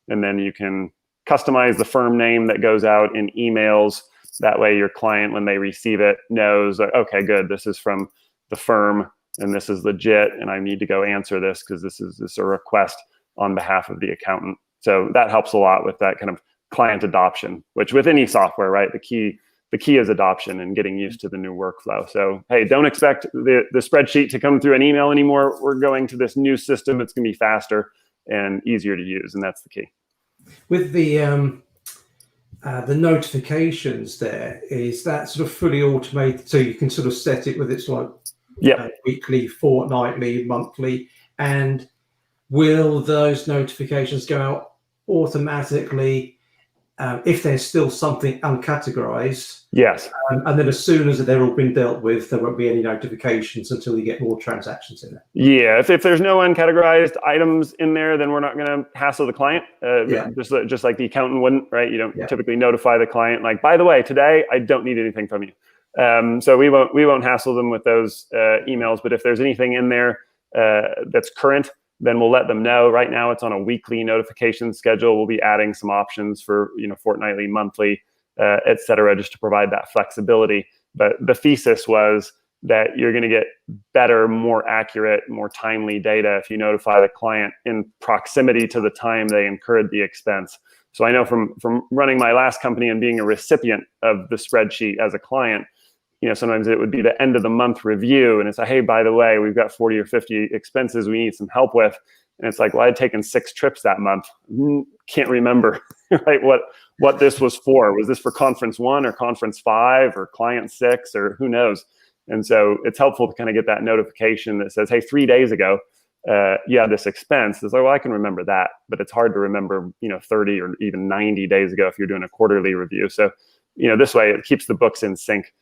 and then you can customize the firm name that goes out in emails. That way your client, when they receive it, knows, okay, good, this is from the firm and this is legit, and I need to go answer this because this is a request on behalf of the accountant. So that helps a lot with that kind of client adoption, which with any software, right, the key is adoption and getting used to the new workflow. So, hey, don't expect the spreadsheet to come through an email anymore. We're going to this new system. It's going to be faster and easier to use, and that's the key. With the notifications there, is that sort of fully automated? So you can sort of set it whether it's like weekly, fortnightly, monthly, and will those notifications go out automatically if there's still something uncategorized? Yes. And then as soon as they're all been dealt with, there won't be any notifications until you get more transactions in there. Yeah, if there's no uncategorized items in there, then we're not going to hassle the client. Just like the accountant wouldn't, right? You don't typically notify the client like, by the way, today I don't need anything from you. So we won't hassle them with those emails. But if there's anything in there that's current, then we'll let them know. Right now it's on a weekly notification schedule. We'll be adding some options for fortnightly, monthly, et cetera, just to provide that flexibility. But the thesis was that you're going to get better, more accurate, more timely data if you notify the client in proximity to the time they incurred the expense. So I know from running my last company and being a recipient of the spreadsheet as a client, sometimes it would be the end of the month review, and it's like, hey, by the way, we've got 40 or 50 expenses we need some help with. And it's like, well, I'd taken 6 trips that month. Can't remember, right? What this was for. Was this for conference 1 or conference 5 or client 6 or who knows? And so it's helpful to kind of get that notification that says, hey, 3 days ago, you had this expense. It's like, well, I can remember that, but it's hard to remember, 30 or even 90 days ago if you're doing a quarterly review. So, this way it keeps the books in sync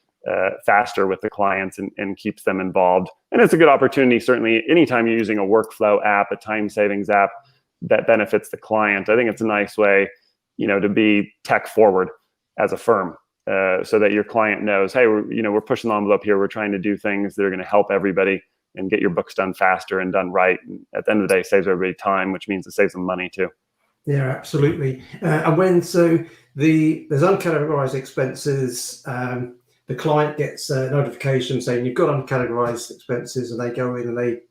faster with the clients and keeps them involved. And it's a good opportunity, certainly, anytime you're using a workflow app, a time savings app that benefits the client. I think it's a nice way, to be tech forward as a firm, so that your client knows, hey, we're pushing the envelope here. We're trying to do things that are going to help everybody and get your books done faster and done right. And at the end of the day, it saves everybody time, which means it saves them money too. Yeah, absolutely. And there's uncategorized expenses, the client gets a notification saying you've got uncategorized expenses, and they go in and they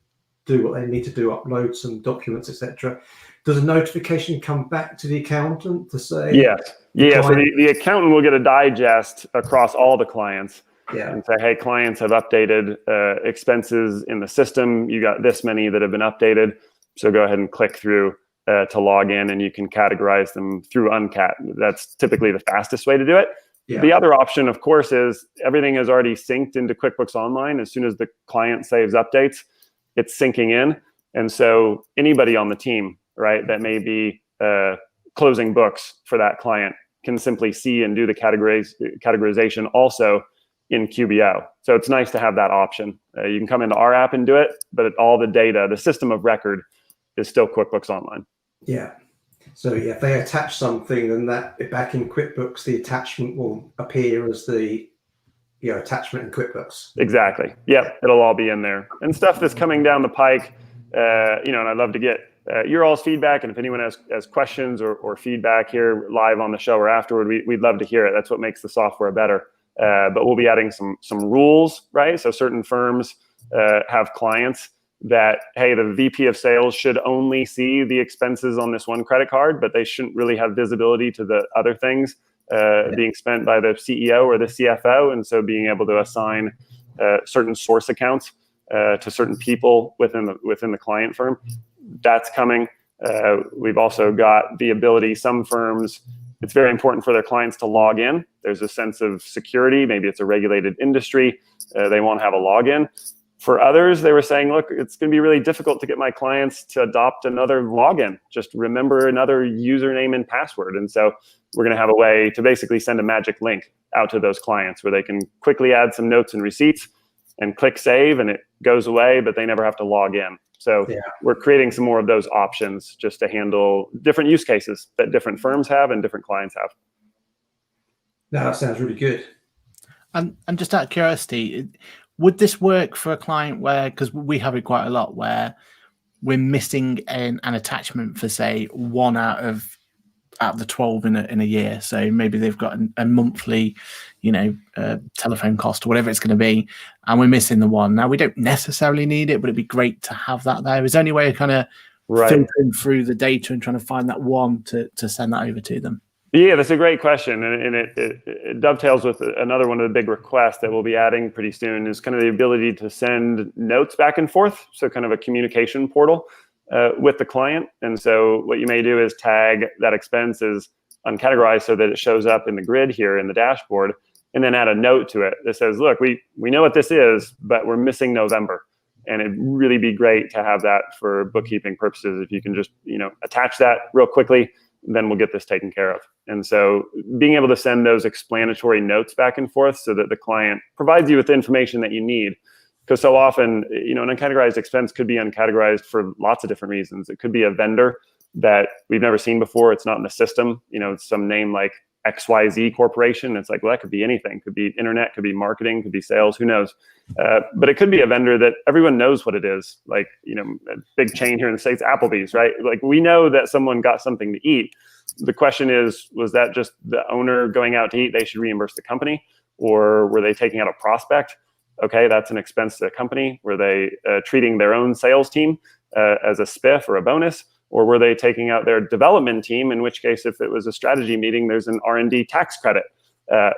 do what they need to do, upload some documents, etc. Does a notification come back to the accountant to say? Yes. So the accountant will get a digest across all the clients and say, hey, clients have updated expenses in the system. You got this many that have been updated. So go ahead and click through to log in, and you can categorize them through Uncat. That's typically the fastest way to do it. Yeah. The other option, of course, is everything is already synced into QuickBooks Online. As soon as the client saves updates, it's syncing in. And so anybody on the team, right, that may be closing books for that client can simply see and do the categorization also in QBO. So it's nice to have that option. You can come into our app and do it, but all the data, the system of record, is still QuickBooks Online. Yeah. So if they attach something, then that back in QuickBooks, the attachment will appear as the attachment in QuickBooks. Exactly. Yep. It'll all be in there. And stuff that's coming down the pike, and I'd love to get your all's feedback. And if anyone has questions or feedback here live on the show or afterward, we'd love to hear it. That's what makes the software better. But we'll be adding some rules, right? So certain firms have clients that, hey, the VP of sales should only see the expenses on this one credit card, but they shouldn't really have visibility to the other things being spent by the CEO or the CFO. And so being able to assign certain source accounts to certain people within the client firm, that's coming. We've also got the ability, some firms, it's very important for their clients to log in. There's a sense of security. Maybe it's a regulated industry. They won't have a login. For others, they were saying, look, it's going to be really difficult to get my clients to adopt another login. Just remember another username and password. And so we're going to have a way to basically send a magic link out to those clients where they can quickly add some notes and receipts and click save, and it goes away, but they never have to log in. So we're creating some more of those options just to handle different use cases that different firms have and different clients have. That sounds really good. And just out of curiosity, would this work for a client where, because we have it quite a lot, where we're missing an attachment for, say, 1 out of the 12 in a year? So maybe they've got a monthly, telephone cost or whatever it's going to be, and we're missing the one. Now, we don't necessarily need it, but it'd be great to have that there. Is there any way of kind of filtering through the data and trying to find that one to send that over to them? Yeah, that's a great question. And it dovetails with another one of the big requests that we'll be adding pretty soon is kind of the ability to send notes back and forth. So kind of a communication portal with the client. And so what you may do is tag that expense as uncategorized so that it shows up in the grid here in the dashboard, and then add a note to it that says, look, we know what this is, but we're missing November. And it'd really be great to have that for bookkeeping purposes. If you can just, attach that real quickly, then we'll get this taken care of. And so being able to send those explanatory notes back and forth so that the client provides you with the information that you need. Because so often, an uncategorized expense could be uncategorized for lots of different reasons. It could be a vendor that we've never seen before. It's not in the system. It's some name like XYZ Corporation. It's like, well, that could be anything. Could be internet, could be marketing, could be sales, who knows? But it could be a vendor that everyone knows what it is. Like, a big chain here in the States, Applebee's, right? Like, we know that someone got something to eat. The question is, was that just the owner going out to eat? They should reimburse the company, or were they taking out a prospect? Okay, that's an expense to the company. Were they treating their own sales team as a spiff or a bonus? Or were they taking out their development team, in which case, if it was a strategy meeting, there's an R&D tax credit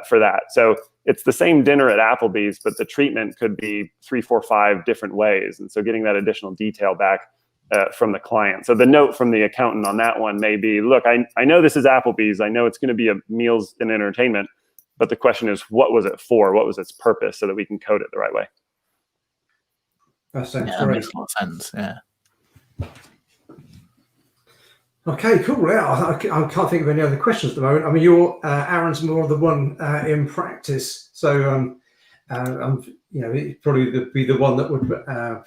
for that. So it's the same dinner at Applebee's, but the treatment could be 3, 4, 5 different ways. And so getting that additional detail back from the client. So the note from the accountant on that one may be, look, I know this is Applebee's. I know it's going to be a meals and entertainment, but the question is, what was it for? What was its purpose, so that we can code it the right way? That sounds That great. makes a lot of sense. Yeah. Okay, cool. Yeah, I can't think of any other questions at the moment. I mean, Aaron's more the one in practice, so he'd probably be the one that would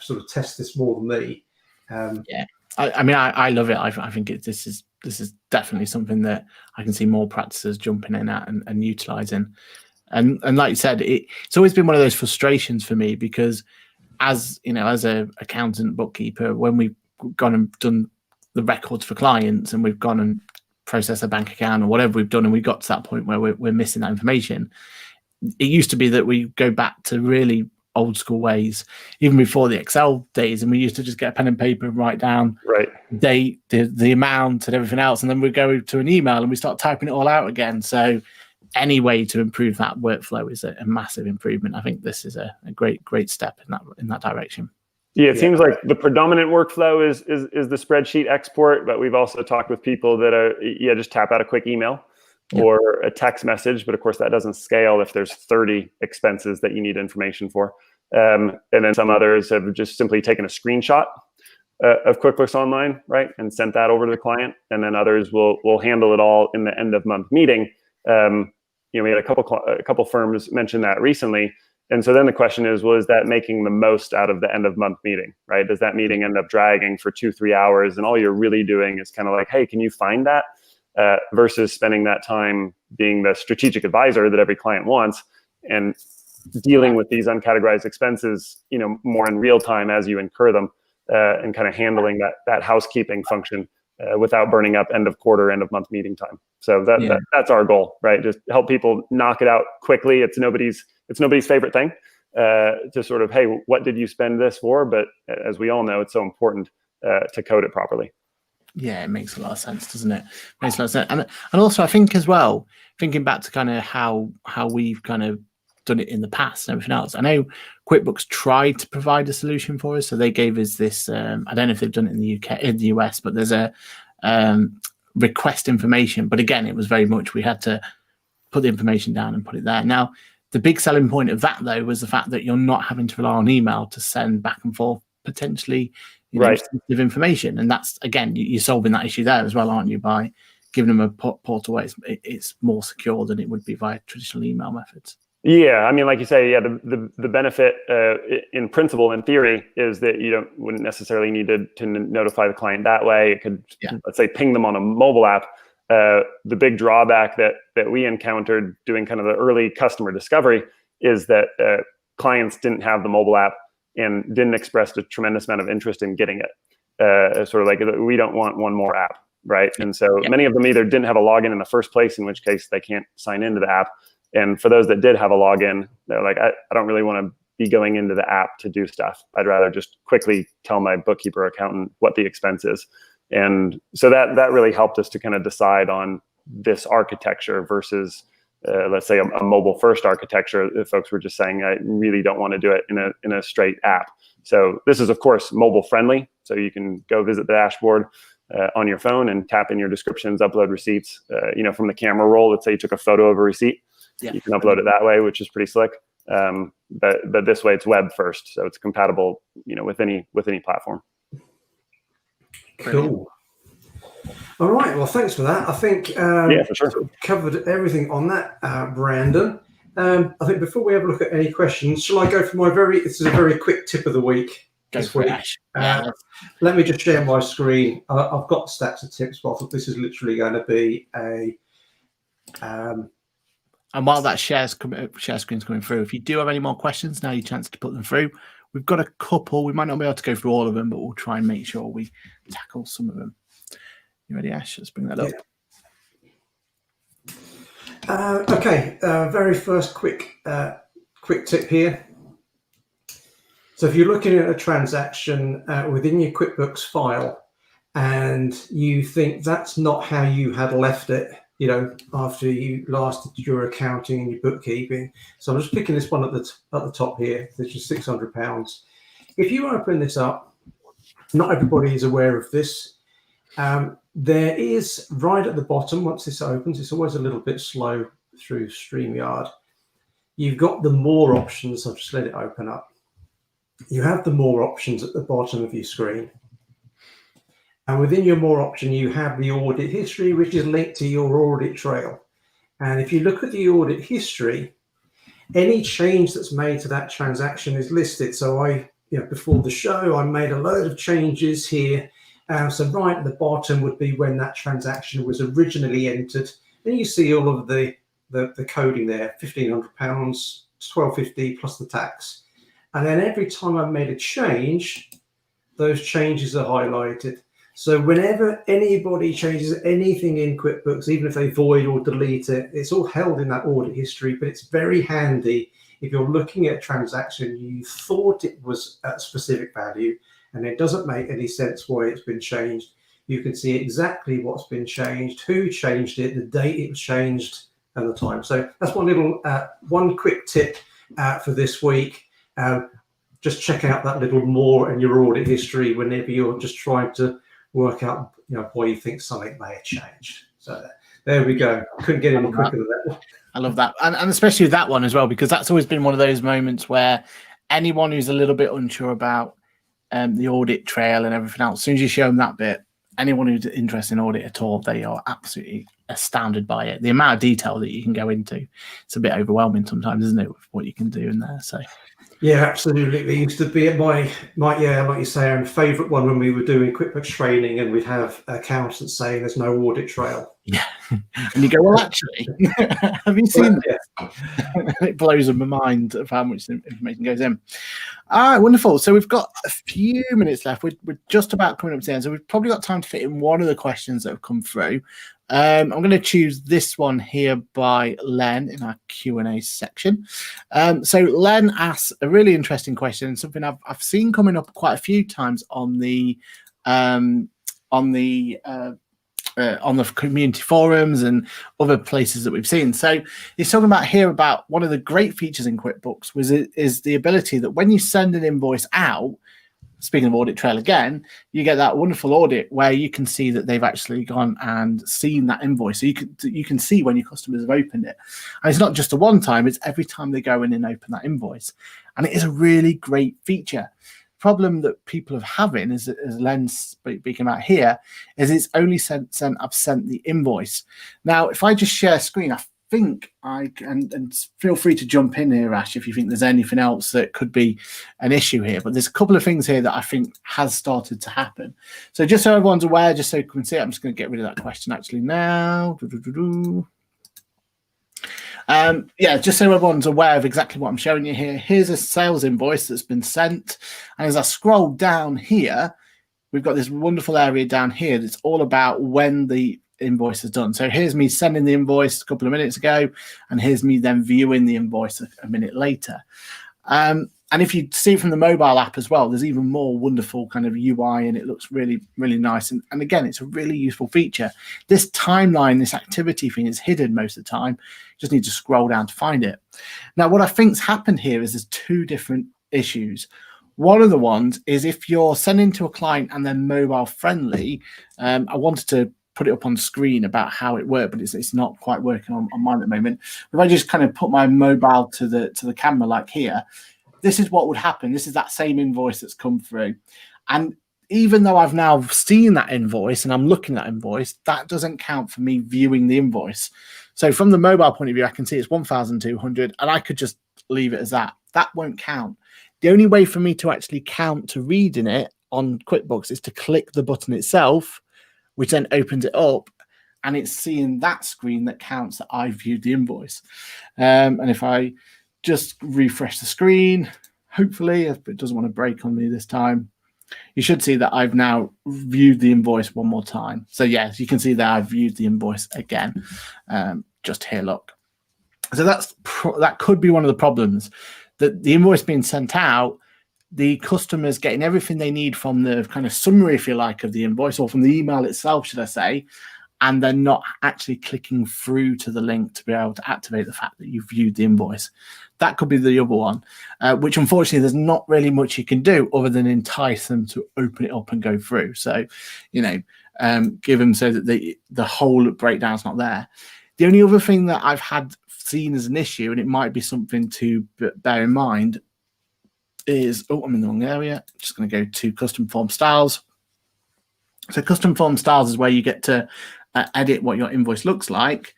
sort of test this more than me. Yeah, I mean, I love it. I think this is definitely something that I can see more practices jumping in at and utilizing. And like you said, it's always been one of those frustrations for me, because as a accountant, bookkeeper, when we've gone and done the records for clients and we've gone and processed a bank account or whatever we've done, and we got to that point where we're missing that information, it used to be that we go back to really old school ways, even before the Excel days, and we used to just get a pen and paper and write down date, the amount and everything else, and then we go to an email and we start typing it all out again. So any way to improve that workflow is a massive improvement. I think this is a great step in that direction. Yeah, it seems like the predominant workflow is the spreadsheet export, but we've also talked with people that are just tap out a quick email or a text message, but of course that doesn't scale if there's 30 expenses that you need information for. And then some others have just simply taken a screenshot of QuickBooks Online, right, and sent that over to the client. And then others will handle it all in the end of month meeting. We had a couple firms mention that recently. And so then the question is, well, is that making the most out of the end of month meeting, right? Does that meeting end up dragging for 2-3 hours, and all you're really doing is kind of like, hey, can you find that? Versus spending that time being the strategic advisor that every client wants and dealing with these uncategorized expenses, more in real time as you incur them, and kind of handling that housekeeping function without burning up end of quarter, end of month meeting time. So that's our goal, right? Just help people knock it out quickly. It's nobody's favorite thing to sort of, hey, what did you spend this for? But as we all know, it's so important to code it properly. Yeah, it makes a lot of sense, doesn't it? Makes a lot of sense. And also I think as well, thinking back to kind of how we've kind of done it in the past and everything else. I know QuickBooks tried to provide a solution for us. So they gave us this, I don't know if they've done it in the US, but there's a request information. But again, it was very much, we had to put the information down and put it there. Now, the big selling point of that, though, was the fact that you're not having to rely on email to send back and forth potentially sensitive information. And that's, again, you're solving that issue there as well, aren't you, by giving them a portal where it's more secure than it would be via traditional email methods. Yeah, I mean, like you say, the benefit in principle, in theory, is that you wouldn't necessarily need to notify the client that way. It could, let's say, ping them on a mobile app. The big drawback that we encountered doing kind of the early customer discovery is that clients didn't have the mobile app and didn't express a tremendous amount of interest in getting it. Sort of like, we don't want one more app, right? And so many of them either didn't have a login in the first place, in which case they can't sign into the app. And for those that did have a login, they're like, I don't really want to be going into the app to do stuff. I'd rather just quickly tell my bookkeeper or accountant what the expense is. And so that really helped us to kind of decide on this architecture versus, let's say, a mobile first architecture. If folks were just saying, I really don't want to do it in a straight app. So this is, of course, mobile friendly. So you can go visit the dashboard on your phone and tap in your descriptions, upload receipts. From the camera roll, let's say you took a photo of a receipt. You can upload it that way, which is pretty slick. But this way, it's web first, so it's compatible, with any platform. Cool. All right. Well, thanks for that. I think for sure. Sort of covered everything on that, Brandon. I think before we have a look at any questions, shall I go for this is a very quick tip of the week this week. Let me just share my screen. I've got stacks of tips, but I thought this is literally going to be a. And while that share screen's coming through, if you do have any more questions, now your chance to put them through. We've got a couple. We might not be able to go through all of them, but we'll try and make sure we tackle some of them. You ready, Ash? Let's bring that up. Okay. Very first quick tip here. So if you're looking at a transaction within your QuickBooks file, and you think that's not how you had left it, you know, after you last did your accounting and your bookkeeping. So I'm just picking this one at the top here, which is £600. If you open this up, not everybody is aware of this. There is right at the bottom, once this opens, it's always a little bit slow through StreamYard. You've got the more options. I'll just let it open up. You have the more options at the bottom of your screen. And within your more option, you have the audit history, which is linked to your audit trail. And if you look at the audit history, any change that's made to that transaction is listed. So before the show, I made a load of changes here. So right at the bottom would be when that transaction was originally entered. And you see all of the coding there, £1,500, £1,250 plus the tax. And then every time I made a change, those changes are highlighted. So whenever anybody changes anything in QuickBooks, even if they void or delete it, it's all held in that audit history, but it's very handy if you're looking at a transaction, you thought it was at a specific value, and it doesn't make any sense why it's been changed. You can see exactly what's been changed, who changed it, the date it was changed, and the time. So that's one quick tip for this week. Just check out that little more in your audit history whenever you're just trying to work out, why you think something may have changed. So there we go. Couldn't get any quicker than that. I love that, and especially that one as well, because that's always been one of those moments where anyone who's a little bit unsure about the audit trail and everything else, as soon as you show them that bit, anyone who's interested in audit at all, they are absolutely astounded by it. The amount of detail that you can go into, it's a bit overwhelming sometimes, isn't it, with what you can do in there? So yeah, absolutely. It used to be my like you say, our favourite one when we were doing QuickBooks training, and we'd have accountants saying there's no audit trail. Yeah, and you go, well, actually, have you seen this? Yeah. It blows my mind of how much information goes in. All right, wonderful. So we've got a few minutes left. We're just about coming up to the end, so we've probably got time to fit in one of the questions that have come through. I'm going to choose this one here by Len in our Q&A section. So Len asks a really interesting question, and something I've seen coming up quite a few times on the community forums and other places that we've seen. So he's talking about here about one of the great features in QuickBooks is the ability that when you send an invoice out, speaking of audit trail again, you get that wonderful audit where you can see that they've actually gone and seen that invoice. So you can see when your customers have opened it. And it's not just a one time, it's every time they go in and open that invoice. And it is a really great feature. Problem that people are having is, as Len's speaking about here, is it's only I've sent the invoice. Now, if I just share screen, I think I can, and feel free to jump in here, Ash, if you think there's anything else that could be an issue here. But there's a couple of things here that I think has started to happen. So just so everyone's aware, just so you can see it, I'm just going to get rid of that question actually now. Yeah, just so everyone's aware of exactly what I'm showing you here. Here's a sales invoice that's been sent. And as I scroll down here, we've got this wonderful area down here that's all about when the invoice is done. So here's me sending the invoice a couple of minutes ago, and here's me then viewing the invoice a minute later. And if you see from the mobile app as well, there's even more wonderful kind of UI, and it looks really, really nice. And again, it's a really useful feature. This timeline, this activity thing is hidden most of the time. You just need to scroll down to find it. Now, what I think's happened here is there's two different issues. One of the ones is if you're sending to a client and they're mobile friendly, I wanted to put it up on screen about how it worked, but it's not quite working on mine at the moment. If I just kind of put my mobile to the camera like here, this is what would happen. This is that same invoice that's come through. And even though I've now seen that invoice and I'm looking at that invoice, that doesn't count for me viewing the invoice. So from the mobile point of view, I can see it's 1,200 and I could just leave it as that. That won't count. The only way for me to actually count to reading it on QuickBooks is to click the button itself, which then opens it up, and it's seeing that screen that counts that I viewed the invoice. And if I just refresh the screen, hopefully, if it doesn't want to break on me this time, you should see that I've now viewed the invoice one more time. So yes, you can see that I've viewed the invoice again. Just here, look. So that could be one of the problems, that the invoice being sent out, the customers getting everything they need from the kind of summary, if you like, of the invoice, or from the email itself, should I say, and they're not actually clicking through to the link to be able to activate the fact that you've viewed the invoice. That could be the other one, which unfortunately there's not really much you can do other than entice them to open it up and go through. So, give them so that the whole breakdown's not there. The only other thing that I've had seen as an issue, and it might be something to bear in mind, is, I'm in the wrong area. I'm just going to go to custom form styles. So custom form styles is where you get to edit what your invoice looks like.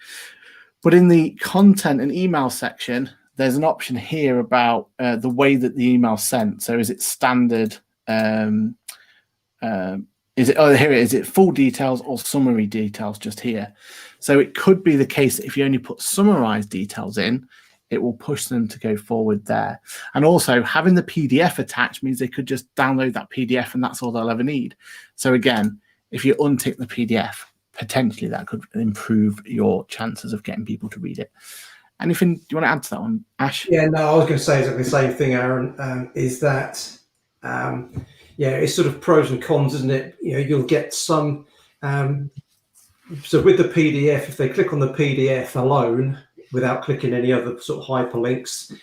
But in the content and email section, there's an option here about the way that the email's sent. So is it standard? Here it is. Is it full details or summary details just here? So it could be the case that if you only put summarized details in, it will push them to go forward there. And also having the PDF attached means they could just download that PDF and that's all they'll ever need. So again, if you untick the PDF, potentially that could improve your chances of getting people to read it. Anything do you want to add to that one, Ash? Yeah, no, I was going to say exactly the same thing, Aaron, is that, it's sort of pros and cons, isn't it? You'll get some, so with the PDF, if they click on the PDF alone, without clicking any other sort of hyperlinks,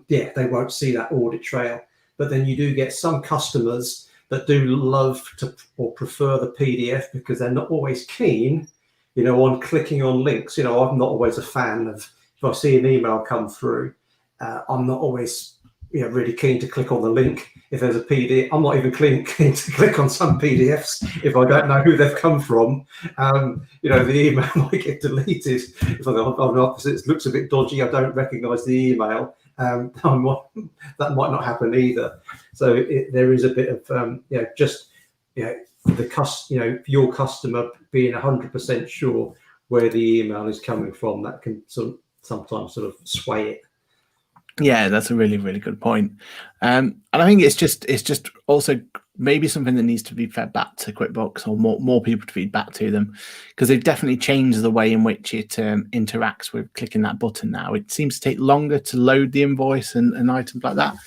they won't see that audit trail. But then you do get some customers that do love to or prefer the PDF because they're not always keen, on clicking on links. I'm not always a fan of, if I see an email come through, I'm not always, really keen to click on the link. If there's a PDF, I'm not even keen to click on some PDFs if I don't know who they've come from. The email might get deleted if it looks a bit dodgy. I don't recognise the email. That might not happen either. So there is a bit of your customer being 100% sure where the email is coming from. That can sometimes sort of sway it. Yeah, that's a really, really good point. And I think it's just also maybe something that needs to be fed back to QuickBooks, or more people to feed back to them, because they've definitely changed the way in which it interacts with clicking that button now. It seems to take longer to load the invoice and items like that.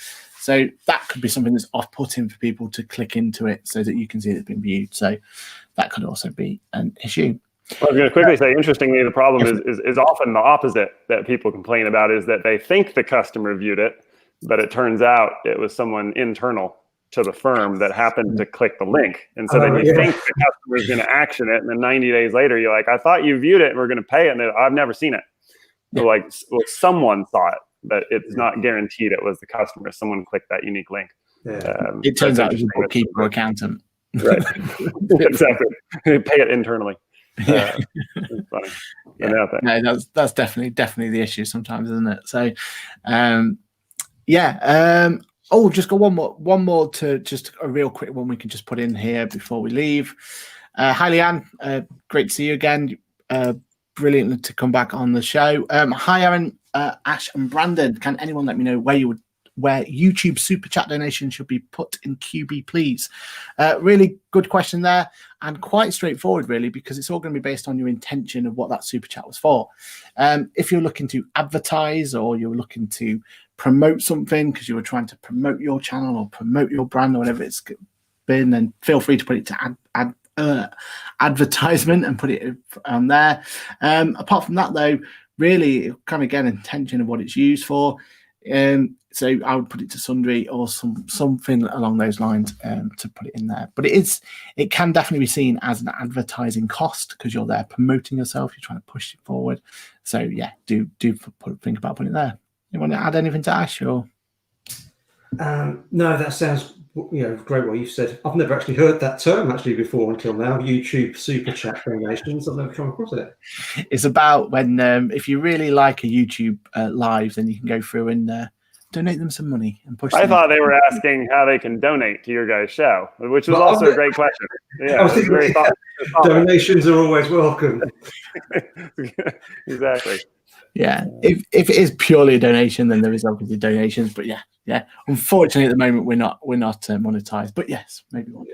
So that could be something that's off-putting for people to click into it so that you can see it's been viewed. So that could also be an issue. Well, I was going to quickly say, interestingly, the problem is often the opposite that people complain about, is that they think the customer viewed it, but it turns out it was someone internal to the firm that happened to click the link. And so then you think the customer is going to action it, and then 90 days later, you're like, I thought you viewed it and we're going to pay it, and I've never seen it. So someone saw it, but it's not guaranteed it was the customer. Someone clicked that unique link. It turns out it was a bookkeeper or accountant. Right. Exactly. Pay it internally. Yeah. Funny. No, that's definitely the issue sometimes, isn't it? So we've just got one more to just a real quick one we can just put in here before we leave. Hi Leanne, great to see you again. Brilliant to come back on the show. Hi Aaron, Ash and Brandon, can anyone let me know where YouTube super chat donation should be put in QB, please? Really good question there, and quite straightforward really, because it's all going to be based on your intention of what that super chat was for. If you're looking to advertise, or you're looking to promote something because you were trying to promote your channel or promote your brand or whatever it's been, then feel free to put it to advertisement and put it on there. Apart from that though, really kind of get an intention of what it's used for. So I would put it to sundry or something along those lines to put it in there. But it can definitely be seen as an advertising cost because you're there promoting yourself. You're trying to push it forward. So yeah, do think about putting it there. You want to add anything to Ash or? No, that sounds great what you've said. I've never actually heard that term before until now. YouTube super chat donations. I've never come across it. It's about when if you really like a YouTube live, then you can go through and donate them some money and push. I thought they were asking how they can donate to your guys' show, which was also a great question. Yeah, I think very donations are always welcome. Exactly. Yeah, if it is purely a donation, then there is obviously donations. But yeah. Unfortunately, at the moment, we're not monetized. But yes, maybe one day.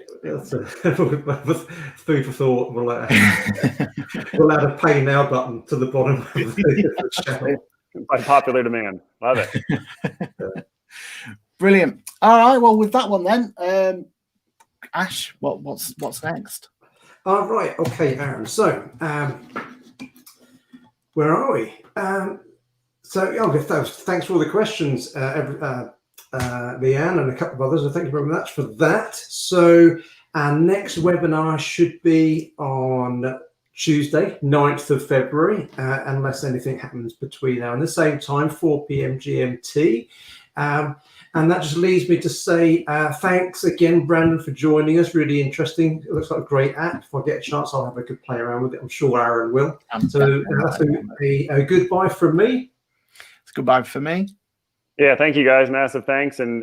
Food for thought. We'll add a pay now button to the bottom of the channel. By popular demand. Love it. Brilliant. All right. Well, with that one then, Ash, what's next? All right. Okay, Aaron. So, where are we? Thanks for all the questions, Leanne, and a couple of others. So thank you very much for that. So our next webinar should be on Tuesday, 9th of February, unless anything happens between now and the same time, 4 p.m. GMT. And that just leads me to say thanks again, Brandon, for joining us. Really interesting. It looks like a great app. If I get a chance, I'll have a good play around with it. I'm sure Aaron will. So that's a goodbye from me. It's goodbye from me. Yeah, thank you guys. Massive thanks. And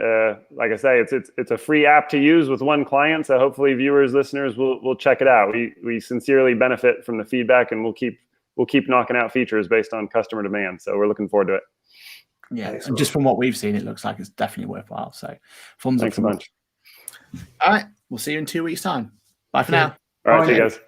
like I say, it's a free app to use with one client. So hopefully viewers, listeners will check it out. We sincerely benefit from the feedback, and we'll keep knocking out features based on customer demand. So we're looking forward to it. Yeah, and just from what we've seen, it looks like it's definitely worthwhile. So thumbs up. Thanks a bunch. All right, we'll see you in 2 weeks' time. Bye for now. All right, see you guys.